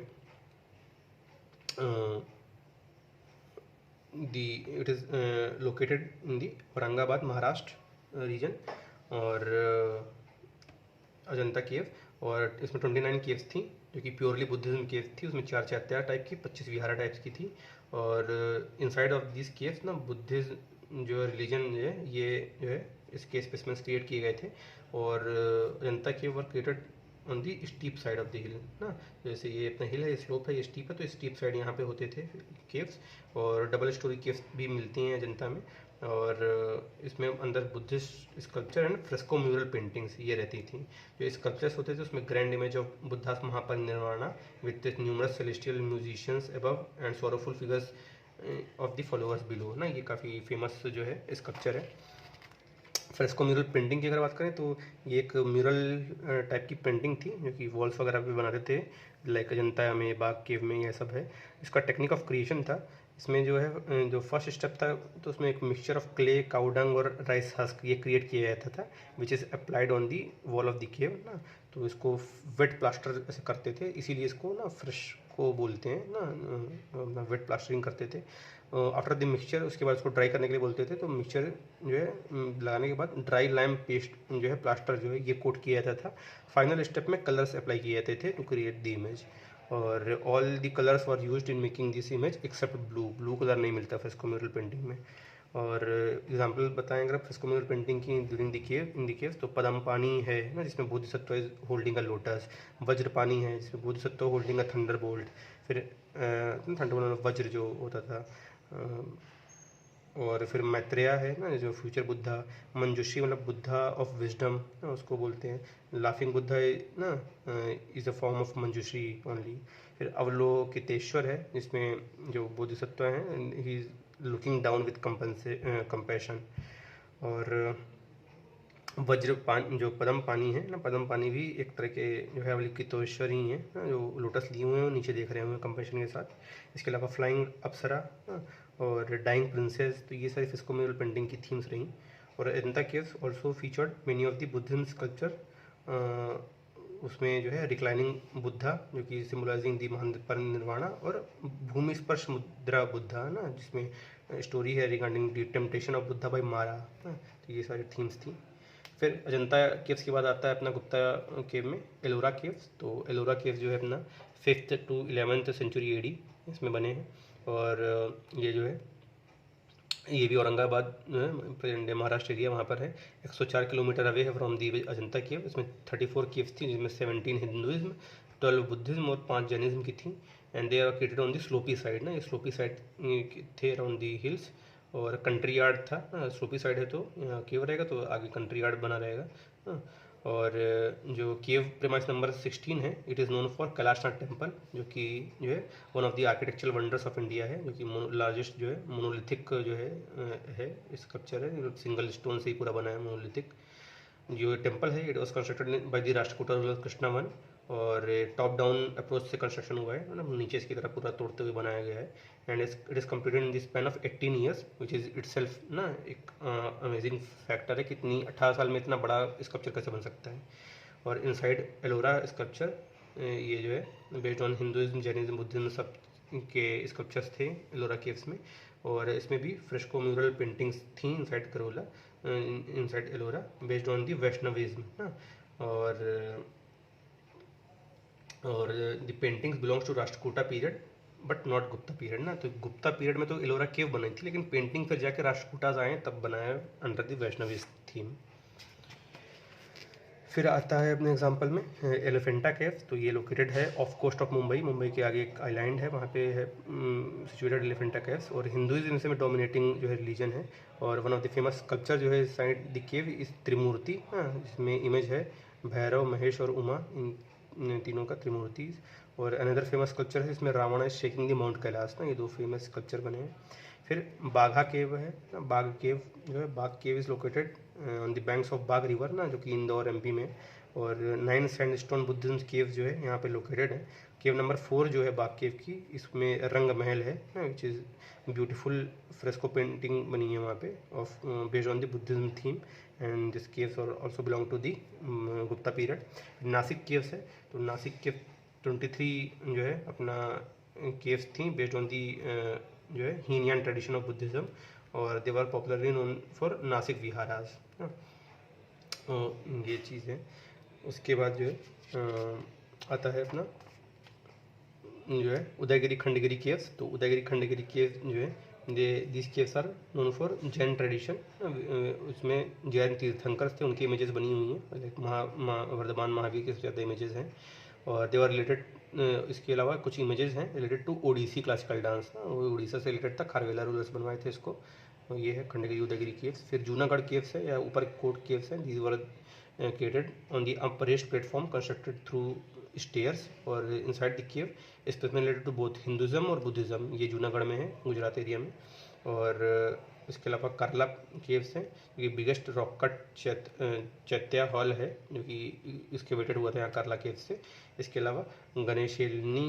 it is located in the Aurangabad Maharashtra region, और अजंता केव, और इसमें 29 केव्स थी जो कि प्योरली बुद्धिज्म केव्स थी। उसमें 4 चैत्या टाइप की, 25 विहारा टाइप्स की थी, और इनसाइड ऑफ दिस केव्स ना बुद्धिज्म जो रिलीजन है ये जो है इसके स्पेसिमेंस क्रिएट किए गए थे। और Ajanta cave were created on the steep side of the hill ना, जैसे ये अपना हिल है, ये स्लोप है, ये स्टीप है, तो स्टीप साइड यहाँ पे होते थे केव्स। और डबल स्टोरी केव्स भी मिलती हैं अजंता में, और इसमें अंदर Buddhist sculpture and fresco mural paintings ये रहती थी। जो स्कल्पचर्स होते थे उसमें grand image of Buddhas Mahaparinirvana with numerous celestial musicians above and sorrowful figures of the followers below ना, ये काफ़ी फेमस जो है स्कल्पचर है। फ्रेस्को म्यूरल पेंटिंग की अगर बात करें तो ये एक म्यूरल टाइप की पेंटिंग थी जो कि वॉल्स वगैरह पे बनाते थे, लाइक अजंता में, बाग केव में, यह सब है। इसका टेक्निक ऑफ क्रिएशन था, इसमें जो है जो फर्स्ट स्टेप था तो उसमें एक मिक्सचर ऑफ क्ले, काउडंग और राइस हस्क ये क्रिएट किया जाता था, which is applied on the wall of the cave ना। तो इसको वेट प्लास्टर ऐसे करते थे, इसीलिए इसको ना फ्रेश को बोलते हैं ना, वेट प्लास्टरिंग करते थे। आफ्टर द मिक्सचर उसके बाद उसको ड्राई करने के लिए बोलते थे, तो मिक्सचर जो है लगाने के बाद ड्राई लाइम पेस्ट जो है प्लास्टर जो है ये कोट किया जाता था। फाइनल स्टेप में कलर्स अप्लाई किए जाते थे टू क्रिएट द इमेज, और all the colours were used in making this image except blue colour नहीं मिलता फ्रेस्को म्यूरल पेंटिंग में। और एग्जांपल बताएं अगर फ्रेस्को म्यूरल पेंटिंग की ड्यूरिंग इन द केव, तो पदम पानी है ना जिसमें Bodhisattva is holding a lotus, वज्र पानी है जिसमें Bodhisattva holding a thunder bolt, फिर थंडर बोल्ट वज्र जो होता था, और फिर मैत्रेया है ना जो फ्यूचर बुद्धा, मंजूषी मतलब बुद्धा ऑफ विजडम ना उसको बोलते हैं, लाफिंग बुद्धा ना is a form of Manjushri only. फिर अवलोकितेश्वर है जिसमें जो बोधिसत्व हैं he is looking down with compassion. और जो पदम पानी है ना, पदम पानी भी एक तरह के जो है अवलोकितेश्वर ही हैं ना, जो लोटस लिए हुए हैं नीचे देख रहे हैं कंपैशन के साथ। इसके अलावा फ्लाइंग अप्सरा और डाइंग प्रिंसेस, तो ये सारी फ्रेस्को म्यूरल पेंटिंग की थीम्स रहीं। और Ajanta caves also featured many of the Buddhism sculpture, उसमें जो है रिक्लाइनिंग बुद्धा जो कि सिम्बलाइजिंग दी महान परिनिर्वाणा, और भूमि स्पर्श मुद्रा बुद्धा ना जिसमें स्टोरी है regarding the temptation of Buddha by Mara, तो ये सारी थीम्स थी। फिर अजंता केव्स के बाद आता है अपना गुप्ता केव में एलोरा केव्स। तो एलोरा केव्स जो है अपना 5th to 11th century AD इसमें बने हैं, और ये जो है ये भी औरंगाबाद प्रेजेंट महाराष्ट्र एरिया वहाँ पर है। 104 किलोमीटर अवे है फ्रॉम दी अजंता केव। इसमें 34 केव्स थी जिसमें 17 हिंदुइज्म, 12 बुद्धिज्म और 5 जैनिज्म की थी। And they are located on the slopy side ना, ये स्लोपी साइड थे अराउंड दी हिल्स। और कंट्री यार्ड था, स्लोपी साइड है तो केव रहेगा, तो आगे कंट्री यार्ड बना रहेगा। और जो केव प्रेमाइस नंबर 16 है, it is known for Kailashnath temple जो कि जो है one of the architectural wonders of India है, जो कि लार्जेस्ट जो है मोनोलिथिक जो है स्कल्पचर है, सिंगल स्टोन से ही पूरा बना है मोनोलिथिक। जो टेम्पल है it was constructed by the Rashtrakuta ruler Krishna one, और टॉप डाउन अप्रोच से कंस्ट्रक्शन हुआ है, मतलब नीचे इसकी तरफ पूरा तोड़ते हुए बनाया गया है। And it is completed in the span of 18 years which is itself ना एक अमेजिंग फैक्टर है, कितनी 18 साल में इतना बड़ा स्कल्पचर कैसे बन सकता है। और इनसाइड एलोरा स्कल्पचर ये जो है based on Hinduism, Jainism, Buddhism सब के स्कल्पचर्स थे एलोरा केव्स में। और इसमें भी फ्रेस्को म्यूरल पेंटिंग्स थी इनसाइड करोला, inside Ellora based on the Vaishnavism ना। और the paintings belongs to Rashtrakuta period but not Gupta period ना। तो गुप्ता पीरियड में तो एलोरा केव बनाई थी, लेकिन पेंटिंग फिर जाके राष्ट्रकूटाज आए तब बनाया अंडर द वैष्णविज थीम। फिर आता है अपने एग्जांपल में एलिफेंटा केव्स। तो ये लोकेटेड है ऑफ कोस्ट ऑफ मुंबई के आगे एक आइलैंड है, वहाँ पे है सिचुएटेड एलिफेंटा केव्स। और हिंदुइज्म में डोमिनेटिंग जो है रिलीजन है। और one of the famous sculpture जो है साइड द केव इस त्रिमूर्ति, जिसमें इमेज है भैरव, महेश और उमा, इन तीनों का त्रिमूर्ति। और अनदर फेमस स्कल्पचर है इसमें Ravana is shaking the mount Kailash ना, ये 2 फेमस स्कल्पचर बने हैं। फिर बाघा केव है, बाघ केव जो है, Bagh cave is located on the banks of Bagh river ना, जो कि इंदौर एमपी में। और 9 सैंडस्टोन बुद्धिज्म केव्स जो है यहाँ पे लोकेटेड है। केव नंबर 4 जो है बाघ केव की, इसमें रंग महल है which is beautiful fresco painting बनी है वहाँ पे of based on the Buddhism theme, and this caves are also belong to the Gupta period. Nasik caves है, तो नासिक केव 23 जो है अपना केव्स थी बेस्ड ऑन दी जो है हीनयान ट्रेडिशन ऑफ बुद्धिज्म, और they were popularly known for Nasik viharas. ये चीज़ है। उसके बाद जो है आता है अपना जो है उदयगिरी खंडगिरी केव्स। तो उदयगिरी खंडगिरी केव्स जो है this caves are known for Jain tradition. उसमें जैन तीर्थंकर थे, उनकी इमेजेस बनी हुई हैं, लाइक वर्धमान महावीर के ज़्यादा इमेजेस हैं। और दे आर रिलेटेड, इसके अलावा कुछ इमेजेस हैं related to Odissi classical dance, वो उड़ीसा से रिलेटेड था, खारवेला रूलर्स बनवाए थे इसको। तो ये है खंडगिरी उदयगिरी केव्स। फिर जूनागढ़ केव्स है या ऊपर कोट केव्स हैं, these were created on the upper raised platform constructed through stairs और inside the cave specifically related to both Hinduism और Buddhism। ये जूनागढ़ में है, गुजरात एरिया में। और इसके अलावा करला केव्स हैं, ये biggest rock cut chaitya hall है जो कि एक्सकेवेटेड हुआ था यहाँ करला केव से। इसके अलावा गणेशेलनी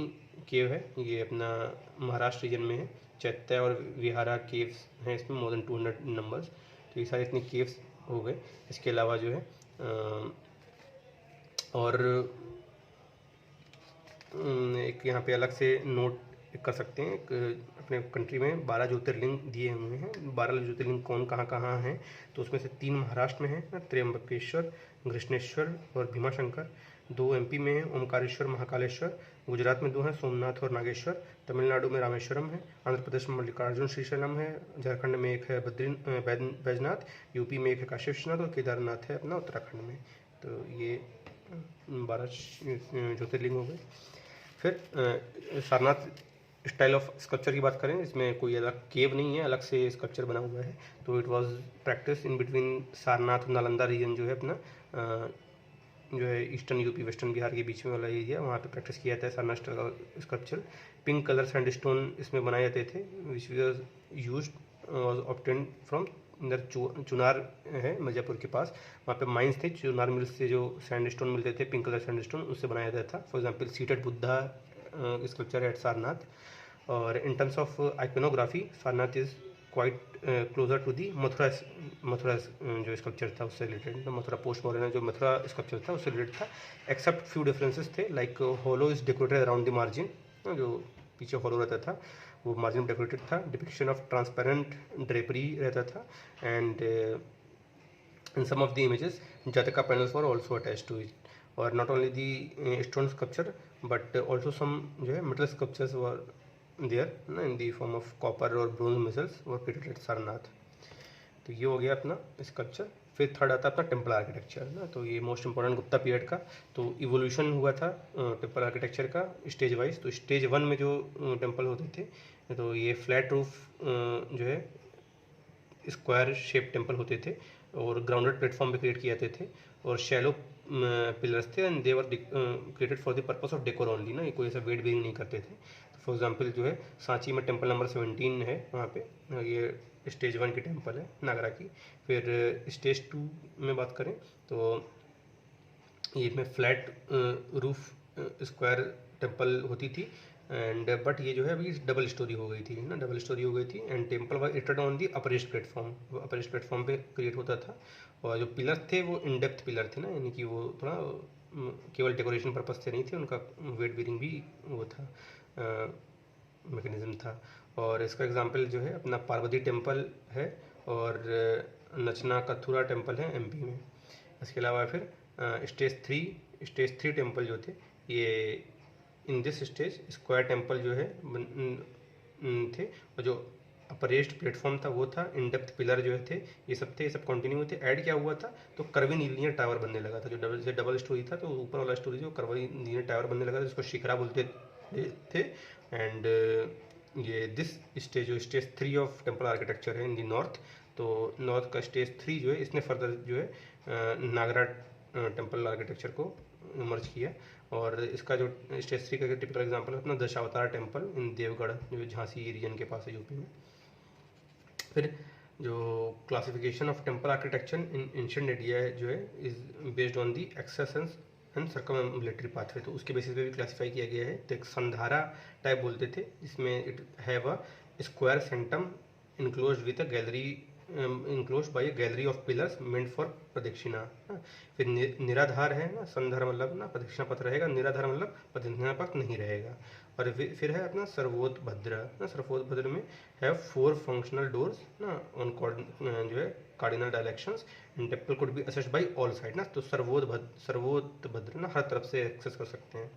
केव है, ये अपना महाराष्ट्र रीजन में है। चैत्या और विहारा केव्स हैं, इसमें मोर देन 200 नंबर्स। तो ये सारे इतने केव्स हो गए। इसके अलावा जो है और एक यहाँ पे अलग से नोट कर सकते हैं, अपने कंट्री में 12 ज्योतिर्लिंग दिए हुए हैं। 12 ज्योतिर्लिंग कौन कहाँ कहाँ हैं, तो उसमें से 3 महाराष्ट्र में हैं, त्र्यंबकेश्वर, घृष्णेश्वर और भीमाशंकर। 2 एमपी में हैं, ओमकारेश्वर, महाकालेश्वर। गुजरात में 2 हैं, सोमनाथ और नागेश्वर। तमिलनाडु में रामेश्वरम है। आंध्र प्रदेश में मल्लिकार्जुन श्रीशैलम है। झारखंड में एक है बैजनाथ। यूपी में एक है काशी विश्वनाथ, और केदारनाथ है अपना उत्तराखंड में। तो ये 12 ज्योतिर्लिंग हो गए। फिर सारनाथ स्टाइल ऑफ स्कल्पचर की बात करें, इसमें कोई अलग केव नहीं है, अलग से स्कल्पचर बना हुआ है। तो it was practice in between Sarnath और नालंदा रीजन जो है अपना जो है ईस्टर्न यूपी वेस्टर्न बिहार के बीच में वाला एरिया, वहाँ पे प्रैक्टिस किया जाता है Sarnath style sculpture. Pink colour sandstone इसमें बनाए जाते थे which was used was obtained from इधर चुनार है मिर्जापुर के पास, वहाँ पे माइंस थे। चुनार मिल्स से जो सैंडस्टोन मिलते थे पिंक कलर सैंडस्टोन, उससे बनाया जाता था। For example seated Buddha sculpture at Sarnath. और in terms of iconography Sarnath is quite closer to the Mathura जो स्कल्पचर था उससे रिलेटेड। मथुरा पोस्ट मॉडर्न जो मथुरा स्कल्पचर था उससे रिलेटेड था, एक्सेप्ट फ्यू डिफरेंसेस थे, like halo is decorated around the margin, जो पीछे हॉलो रहता था वो मार्जिन डेकोरेटेड था। डिपिक्शन ऑफ ट्रांसपेरेंट ड्रेपरी रहता था, and in some of the images jataka panels were also attach to it. और not only the stone sculpture but also some जो है मेटल स्कल्पचर्स वर देयर ना in the form of copper और bronze missals were created eight Sarnath. तो ये हो गया अपना स्कल्पचर। फिर थर्ड आता है अपना टेम्पल आर्किटेक्चर ना, तो ये मोस्ट इंपॉर्टेंट गुप्ता पीरियड का। तो इवोल्यूशन हुआ था टेम्पल आर्किटेक्चर का स्टेज वाइज। तो स्टेज 1 में जो टेम्पल होते थे, तो ये फ्लैट रूफ जो है स्क्वायर शेप टेम्पल होते थे, और ग्राउंडेड प्लेटफॉर्म पे क्रिएट किए जाते थे, और शैलो पिलर्स थे, and they were created for the purpose of decor only ना, ये कोई ऐसा वेट बेरिंग नहीं करते थे। फॉर एग्जांपल जो है सांची में टेम्पल नंबर 17 है, वहाँ पे ये स्टेज 1 की टेम्पल है नागरा की। फिर स्टेज 2 में बात करें तो ये में फ्लैट रूफ स्क्वायर टेम्पल होती थी, एंड बट ये जो है अभी डबल स्टोरी हो गई थी ना, डबल स्टोरी हो गई थी। And temple was erected on the upperest platform, वो अपरेस्ट प्लेटफॉर्म पे क्रिएट होता था। और जो पिलर थे वो इन डेप्थ पिलर थे ना, यानी कि वो थोड़ा केवल डेकोरेशन पर्पज से नहीं थे, उनका वेट बेरिंग भी वो था मैकेनिज्म था। और इसका एग्जांपल जो है अपना पार्वती टेम्पल है, और नचना कथुरा टेम्पल है एमपी में। इसके अलावा फिर स्टेज 3 टेम्पल जो थे, ये in this stage square temple जो है थे, और जो अपरेस्ट प्लेटफॉर्म था वो था, इन डेप्थ पिलर जो थे ये सब थे, ये सब कंटिन्यू थे। ऐड क्या हुआ था, तो कर्वीलिनियर टावर बनने लगा था, जो डबल स्टोरी था, तो ऊपर वाला स्टोरी जो कर्वीलिनियर टावर बनने लगा था, जिसको शिखरा बोलते थे। एंड ये दिस स्टेज जो स्टेज 3 ऑफ टेम्पल आर्किटेक्चर है इन दी नॉर्थ, तो नॉर्थ का स्टेज 3 जो है इसने फर्दर जो है नागरा टेम्पल आर्किटेक्चर को मर्ज किया। और इसका जो स्टेज 3 का टिपिकल एग्जांपल है अपना दशावतार टेम्पल इन देवगढ़, जो झांसी रीजन के पास है यूपी में। फिर जो classification of temple architecture in ancient India जो है is based on the accesses and circumambulatory pathway, तो उसके बेसिस पे भी क्लासीफाई किया गया है। तो एक संधारा टाइप बोलते थे, जिसमें it have a square centum enclosed with a gallery enclosed bye a gallery of pillars meant for प्रदक्षिणा। फिर निराधार है ना, संधार मतलब ना प्रदक्षिणा पथ रहेगा, निराधार मतलब प्रदक्षिणा पथ नहीं रहेगा। और फिर है अपना सर्वोतभद्र ना, सर्वोतभद्र में हैव 4 फंक्शनल डोर्स ना ऑन जो है cardinal directions and temple could be accessed by all side ना, तो सर्वोतभद्र ना हर तरफ से एक्सेस कर सकते हैं।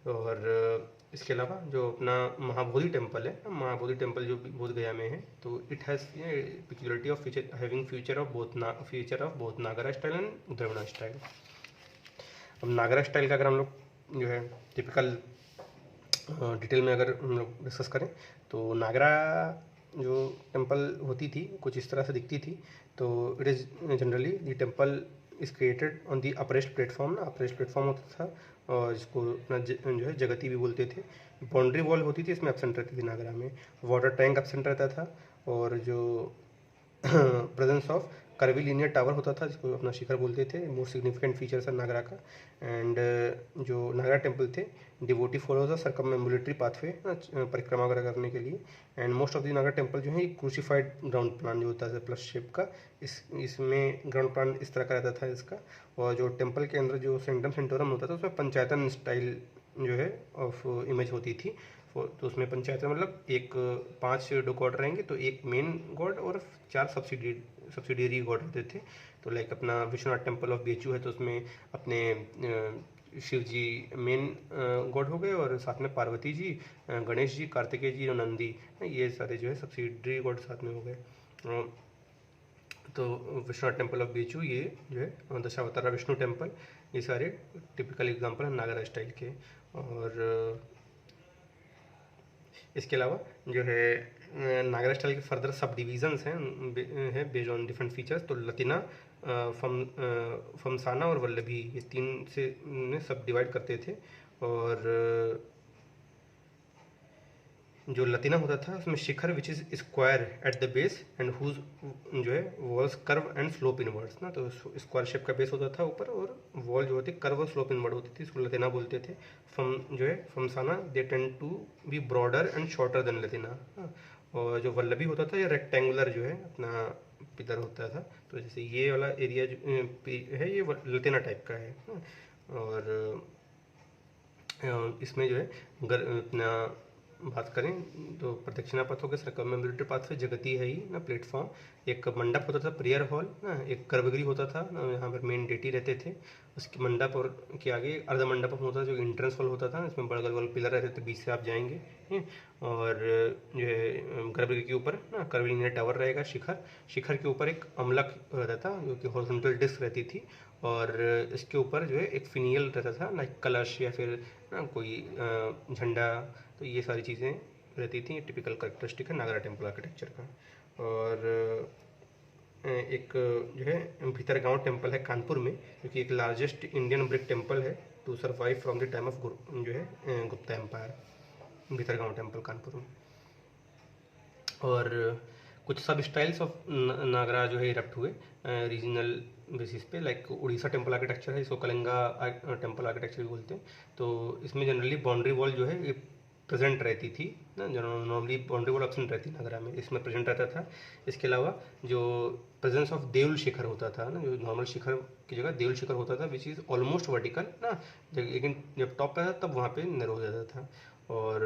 और इसके अलावा जो अपना महाबोधि टेम्पल है, महाबोधि टेम्पल जो बोध गया में है, तो it has peculiarity of feature having feature of both Nagara style and Dravida style. अब नागरा स्टाइल का अगर हम लोग जो है टिपिकल डिटेल में अगर हम लोग डिस्कस करें, तो नागरा जो टेम्पल होती थी कुछ इस तरह से दिखती थी। तो it is generally the temple is created on the apprised platform ना, अप्रेस्ड प्लेटफॉर्म होता था और जिसको अपना जो है जगती भी बोलते थे। बाउंड्री वॉल होती थी, इसमें एब्सेंट रहती थी नागरा में। वाटर टैंक एब्सेंट रहता था, और जो प्रेजेंस ऑफ कर्वीलिनियर टावर होता था, जिसको अपना शिखर बोलते थे। मोस्ट सिग्निफिकेंट फीचर्स है नागरा का। एंड जो नागरा टेम्पल थे, devotee follows a circumambulatory pathway परिक्रमा वगैरह करने के लिए। And most of the Nagara temple जो है क्रूसिफाइड ग्राउंड प्लान जो होता है प्लस शेप का, इसमें ग्राउंड प्लान इस तरह का रहता था इसका। और जो टेम्पल के अंदर जो सेंटम सेंटोरम होता था, उसमें पंचायतन स्टाइल जो है ऑफ इमेज होती थी। तो उसमें पंचायत मतलब 5 गॉड रहेंगे, तो एक मेन गॉड और 4 सब्सिडियरी गॉड रहते थे। तो लाइक अपना विश्वनाथ टेम्पल ऑफ बीएचयू है, तो उसमें अपने शिव जी मेन गॉड हो गए, और साथ में पार्वती जी, गणेश जी, कार्तिकेय जी और नंदी, ये सारे जो है सब्सिडियरी गॉड साथ में हो गए। तो विश्वनाथ टेम्पल ऑफ बीएचयू, ये जो है दशावतारा विष्णु टेम्पल, ये सारे टिपिकल एग्जाम्पल हैं नागरा स्टाइल के। और इसके अलावा जो है नागरा स्टाइल के फर्दर सब डिविजन्स हैं बेस्ड ऑन डिफरेंट फीचर्स। तो लतिना, फमसाना और वल्लभी, ये 3 से सब डिवाइड करते थे। और जो लतिना होता था उसमें shikhara which is square at the base and whose जो है walls curve and slope inwards ना, तो स्क्वायर शेप का बेस होता था ऊपर, और वॉल जो होती कर्व और स्लोप इनवर्ड होती थी, इसको लतिना बोलते थे। जो है Phamsana they tend to be broader and shorter than Latina. और जो वल्लभी होता था ये रेक्टेंगुलर जो है अपना पिलर होता था, तो जैसे ये वाला एरिया जो है ये लतिना टाइप का है। और इसमें जो है अपना बात करें तो प्रदक्षिणा पथ हो गया, सर्कमएम्बुलेटरी पाथवे जगती है ही ना प्लेटफॉर्म। एक मंडप होता था, प्रेयर हॉल ना, एक गर्भगृह होता था ना, यहाँ पर मेन डेटी रहते थे। उसके मंडप और के आगे अर्ध मंडप होता था, जो एंट्रेंस हॉल होता था, इसमें बड़े बड़े पिलर रहते थे, बीच से आप जाएंगे। और जो है गर्भगृह के ऊपर ना कर्वीलिनियर टावर रहेगा, शिखर के ऊपर एक अमलक रहता था जो कि हॉरिजॉन्टल डिस्क रहती थी। और इसके ऊपर जो है एक फिनियल रहता था, लाइक कलश या फिर ना कोई झंडा, तो ये सारी चीज़ें रहती थी। टिपिकल करेक्टरिस्टिक है नागरा टेम्पल आर्किटेक्चर का। और एक जो है भीतरगांव टेम्पल है कानपुर में, जो कि एक लार्जेस्ट इंडियन ब्रिक टेम्पल है to survive from the time of जो है गुप्ता एम्पायर, भीतरगांव टेम्पल कानपुर में। और कुछ सब स्टाइल्स ऑफ नागरा जो है इरप्ट हुए रीजनल बेसिस पे, लाइक उड़ीसा टेम्पल आर्किटेक्चर है, इसको कलिंगा टेम्पल आर्किटेक्चर भी बोलते हैं। तो इसमें जनरली बाउंड्री वॉल जो है ये प्रेजेंट रहती थी ना, नॉर्मली बाउंड्री वॉल एब्सेंट रहती नागरा में, इसमें प्रेजेंट रहता था। इसके अलावा जो प्रेजेंस ऑफ देउल शिखर होता था ना, जो नॉर्मल शिखर की जगह देउल शिखर होता था, विच इज़ ऑलमोस्ट वर्टिकल ना, लेकिन जब टॉप पे था तब वहाँ पे नैरो हो जाता था। और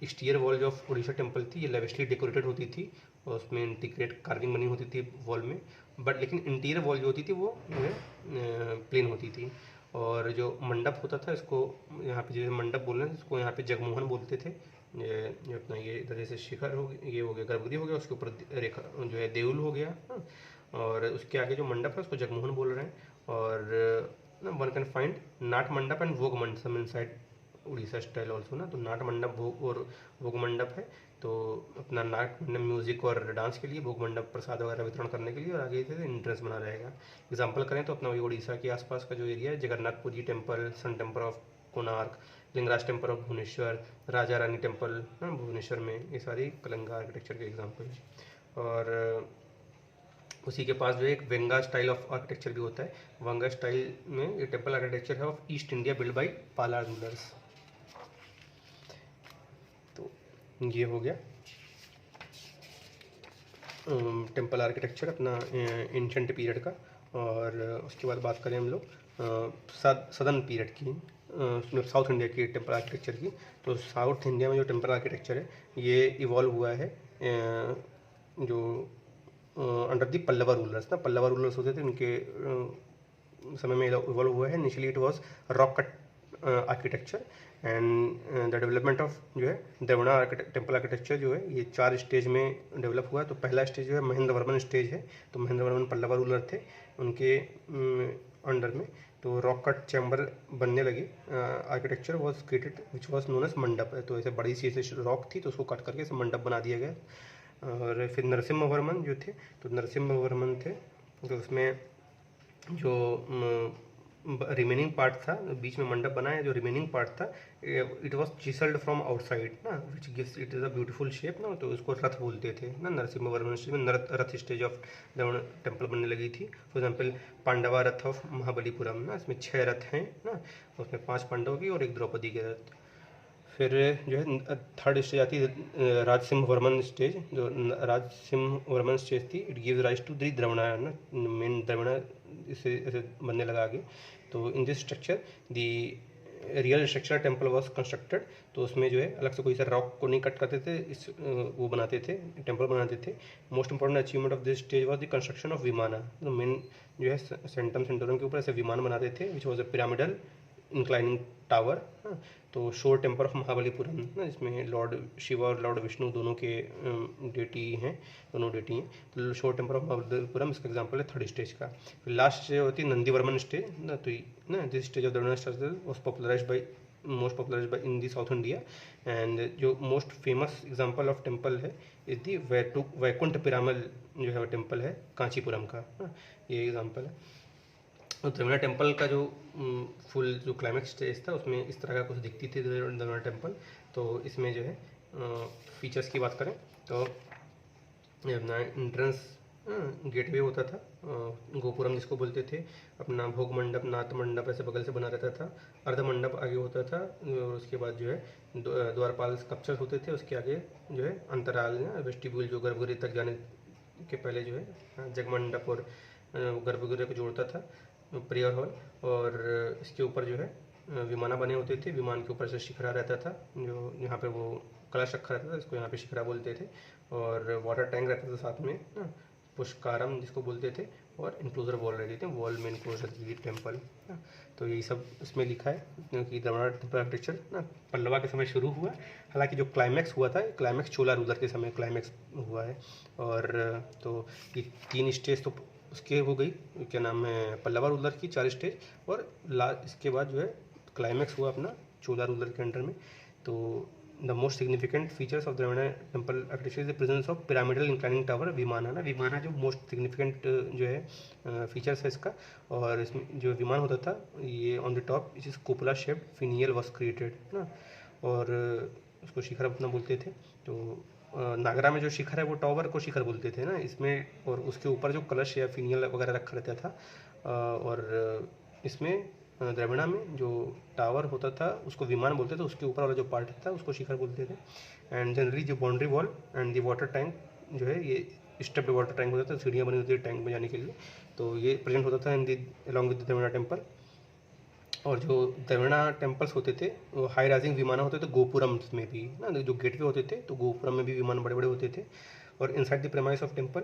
स्टीयर वॉल जो ऑफ उड़ीसा टेम्पल थी, ये लेविशली डेकोरेटेड होती थी, और उसमें इंटीग्रेट कार्विंग बनी होती थी वॉल में, बट लेकिन इंटीरियर वॉल जो होती थी वो जो है प्लेन होती थी। और जो मंडप होता था, इसको यहाँ पे जो मंडप बोल रहे हैं, इसको यहाँ पे जगमोहन बोलते थे। ये अपना ये इधर जैसे शिखर हो गया, ये हो गया गर्भगृह हो गया, उसके ऊपर रेखा जो है देउल हो गया, और उसके आगे जो मंडप है उसको जगमोहन बोल रहे हैं। और वन कैन फाइंड नाट मंडप एंड भोग मंडप इनसाइड उड़ीसा स्टाइल ऑल्सो ना, तो नाट मंडप भोग और भोग मंडप है, तो अपना नाट मंडप म्यूजिक और डांस के लिए, भोग मंडप प्रसाद वगैरह वितरण करने के लिए, और आगे से एंट्रेंस बना रहेगा। एग्जाम्पल करें तो अपना वही उड़ीसा के आसपास का जो एरिया है, Jagannathpuri temple, sun temple of Konark, Lingaraj temple of Bhubaneswar, Raja Rani temple Bhubaneswar में, ये सारी कलिंगा आर्किटेक्चर के एग्जाम्पल। और उसी के पास जो है एक वेंगा स्टाइल ऑफ आर्किटेक्चर भी होता है। वेंगा स्टाइल में ये टेम्पल आर्किटेक्चर है of east India build by पाला रूलर्स। तो ये हो गया टेम्पल आर्किटेक्चर अपना एंशंट पीरियड का। और उसके बाद बात करें हम लोग सदर्न पीरियड की, उसमें साउथ इंडिया की टेम्पल आर्किटेक्चर की। तो साउथ इंडिया में जो टेम्पल आर्किटेक्चर है ये इवॉल्व हुआ है जो अंडर द पल्लवा रूलर्स ना। पल्लवा रूलर्स होते थे, उनके समय में इवॉल्व हुआ है। Initially it was rock cut architecture and the development of जो है द्रविड़ टेम्पल आर्किटेक्चर जो है ये 4 स्टेज में डेवलप हुआ। तो पहला स्टेज जो है महेंद्र वर्मन स्टेज है। तो महेंद्र वर्मन पल्लवा रूलर थे, उनके अंडर में तो रॉक कट चैम्बर बनने लगे। Architecture was created which was known as mandap. तो ऐसे बड़ी सी ऐसे रॉक थी तो उसको कट करके ऐसे मंडप बना दिया गया। और फिर नरसिम्हा वर्मन जो थे, तो नरसिम्हा वर्मन थे तो उसमें जो रिमेनिंग पार्ट था, बीच में मंडप बना है, जो रिमेनिंग पार्ट था इट वाज चिसल्ड फ्रॉम आउटसाइड ना, which gives it is a beautiful shape ना। तो उसको रथ बोलते थे ना। नरसिम्हा वर्मन स्टेज में रथ स्टेज ऑफ टेम्पल बनने लगी थी। For example Pandava Rath of Mahabalipuram ना, इसमें 6 रथ हैं ना, उसमें 5 पांडवों की और 1 द्रौपदी के रथ। फिर जो है थर्ड स्टेज आती है राजसिम्ह वर्मन स्टेज। जो राजसिम्ह वर्मन स्टेज थी it gives rise to the Dravida ना, मेन द्रविड़ इससे ऐसे बनने लगा आगे। तो in this structure the real structure temple was constructed. तो उसमें जो है अलग से कोई सा रॉक को नहीं कट करते थे, इस वो बनाते थे, टेम्पल बनाते थे। Most important achievement of this stage was the construction of vimana. तो मेन जो है सेंटम सेंटोरम के ऊपर ऐसे विमान बनाते थे which was a pyramidal inclining tower. तो शोर टेम्पल ऑफ महाबलीपुरम ना, इसमें लॉर्ड शिवा और लॉर्ड विष्णु दोनों के डेटी हैं, दोनों डेटी हैं। तो शोर टेम्पल ऑफ महाबलीपुरम इसका एग्जांपल है थर्ड स्टेज का। फिर लास्ट स्टेज होती है नंदीवर्मन स्टेज ना। तो ना this stage of the was popularized by in the South India. And जो most famous example of temple है इज दी वैकुंठ पिरामल जो है टेम्पल है कांचीपुरम का ना, ये एग्जांपल है। तो द्रविड़ टेम्पल का जो फुल जो क्लाइमेक्स स्टेज था उसमें इस तरह का कुछ दिखती थी द्रविड़ टेम्पल। तो इसमें जो है फीचर्स की बात करें तो अपना एंट्रेंस गेटवे होता था, गोपुरम जिसको बोलते थे। अपना भोग मंडप, नाथ मंडप ऐसे बगल से बना रहता था। अर्ध मंडप आगे होता था। और उसके बाद जो है द्वारपाल स्कल्पचर्स होते थे। उसके आगे जो है अंतराल वेस्टिब्यूल जो गर्भगृह तक जाने के पहले जो है जगमंडप और गर्भगृह को जोड़ता था, प्रेयर हॉल। और इसके ऊपर जो है विमाना बने होते थे। विमान के ऊपर से शिखरा रहता था, जो यहाँ पे वो कलश रखा रहता था, इसको यहाँ पे शिखरा बोलते थे। और वाटर टैंक रहता था साथ में ना, पुष्कारम जिसको बोलते थे। और इंक्लोजर वॉल रहती थी, वॉल में इंक्लोज रहती थी टेम्पल। तो यही सब इसमें लिखा है क्योंकि द्रविड़ टेम्पल आर्किटेक्चर ना पल्लवा के समय शुरू हुआ। हालांकि जो क्लाइमैक्स हुआ था, क्लाइमैक्स चोला रूलर के समय क्लाइमैक्स हुआ है। और तो ये 3 स्टेज तो उसके हो गई, क्या नाम है, पल्लवा रूलर की 4 स्टेज। और इसके बाद जो है क्लाइमैक्स हुआ अपना चोला रूलर के अंडर में। तो the most significant features of Dravida temple architecture is the presence of pyramidal inclining tower vimana ना। विमाना जो मोस्ट सिग्निफिकेंट जो है फीचर्स है इसका। और इसमें जो विमान होता था ये ऑन द टॉप इस कुपला शेप्ड फिनियल वॉज क्रिएटेड ना। और उसको शिखर अपना बोलते थे। तो नागरा में जो शिखर है वो टावर को शिखर बोलते थे ना इसमें। और उसके ऊपर जो कलश या फिनियल वगैरह रखा रहता था। और इसमें द्रविड़ा में जो टावर होता था उसको विमान बोलते थे, उसके ऊपर वाला जो पार्ट था उसको शिखर बोलते थे। एंड जनरली जो boundary wall and the water tank जो है ये स्टेप्ड वाटर टैंक होता था, सीढ़ियाँ बनी होती थी टैंक में जाने के लिए। तो ये प्रेजेंट होता था इन दी अलॉन्ग विद द्रविड़ा टेम्पल। और जो द्रविड़ा टेम्पल्स होते थे वो हाई राइजिंग विमान होते थे गोपुरम में भी ना। जो गेटवे होते थे तो गोपुरम में भी विमान बड़े बड़े होते थे। और inside the premise of temple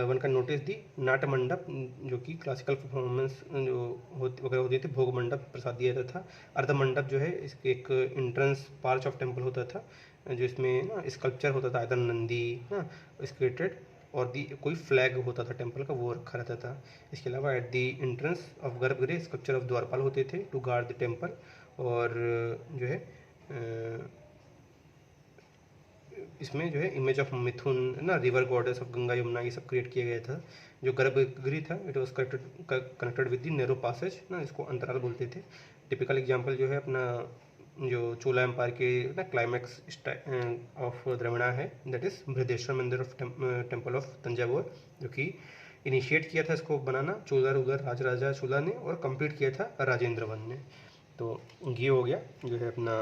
one can notice the nat mandapa जो कि क्लासिकल परफॉर्मेंस जो वगैरह होती थी। भोग मंडप प्रसाद दिया जाता था। अर्ध मंडप जो है इसके एक एंट्रेंस पार्च ऑफ टेम्पल होता था, जो इसमें ना स्कल्पचर होता था आयतन नंदी ना स्केटेड। और दी कोई फ्लैग होता था टेम्पल का, वो रखा रहता था। इसके अलावा एट दी एंट्रेंस ऑफ गर्भगृह स्कल्पचर ऑफ द्वारपाल होते थे टू गार्ड द टेम्पल। और जो है इसमें जो है इमेज ऑफ मिथुन ना, river goddess of Ganga Yamuna, ये सब क्रिएट किया गया था। जो गर्भगृह था it was connected with the narrow passage ना, इसको अंतराल बोलते थे। टिपिकल एग्जाम्पल जो है अपना जो चोला एम्पायर के ना क्लाइमैक्स ऑफ द्रविड़ा है दैट इज बृहदेश्वर मंदिर ऑफ टेम्पल ऑफ तंजावुर, जो कि इनिशिएट किया था इसको बनाना चोलर उधर राजराजा चोला ने, और कंप्लीट किया था राजेंद्र वन ने। तो ये हो गया जो है अपना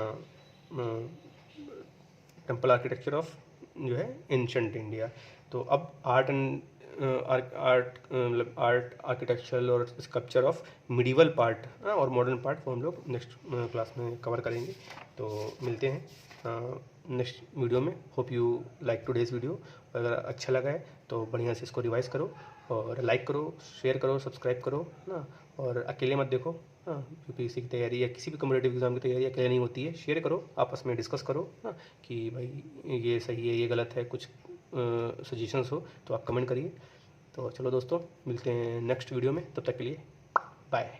टेम्पल आर्किटेक्चर ऑफ जो है एंशंट इंडिया। तो अब आर्ट एंड मतलब आर्ट आर्किटेक्चरल और स्कल्पचर ऑफ मिडिवल पार्ट और मॉडर्न पार्ट को हम लोग नेक्स्ट क्लास में कवर करेंगे। तो मिलते हैं नेक्स्ट वीडियो में। Hope you like today's video. अगर अच्छा लगा है तो बढ़िया से इसको रिवाइज करो और लाइक करो, शेयर करो, सब्सक्राइब करो ना, और अकेले मत देखो। हाँ, यूपीएससी की तैयारी या किसी भी कॉम्पिटेटिव एग्जाम की तैयारी अकेले नहीं होती है। शेयर करो, आपस में डिस्कस करो ना कि भाई ये सही है, ये गलत है, कुछ सजेशंस हो तो आप कमेंट करिए। तो चलो दोस्तों, मिलते हैं नेक्स्ट वीडियो में, तब तक के लिए बाय।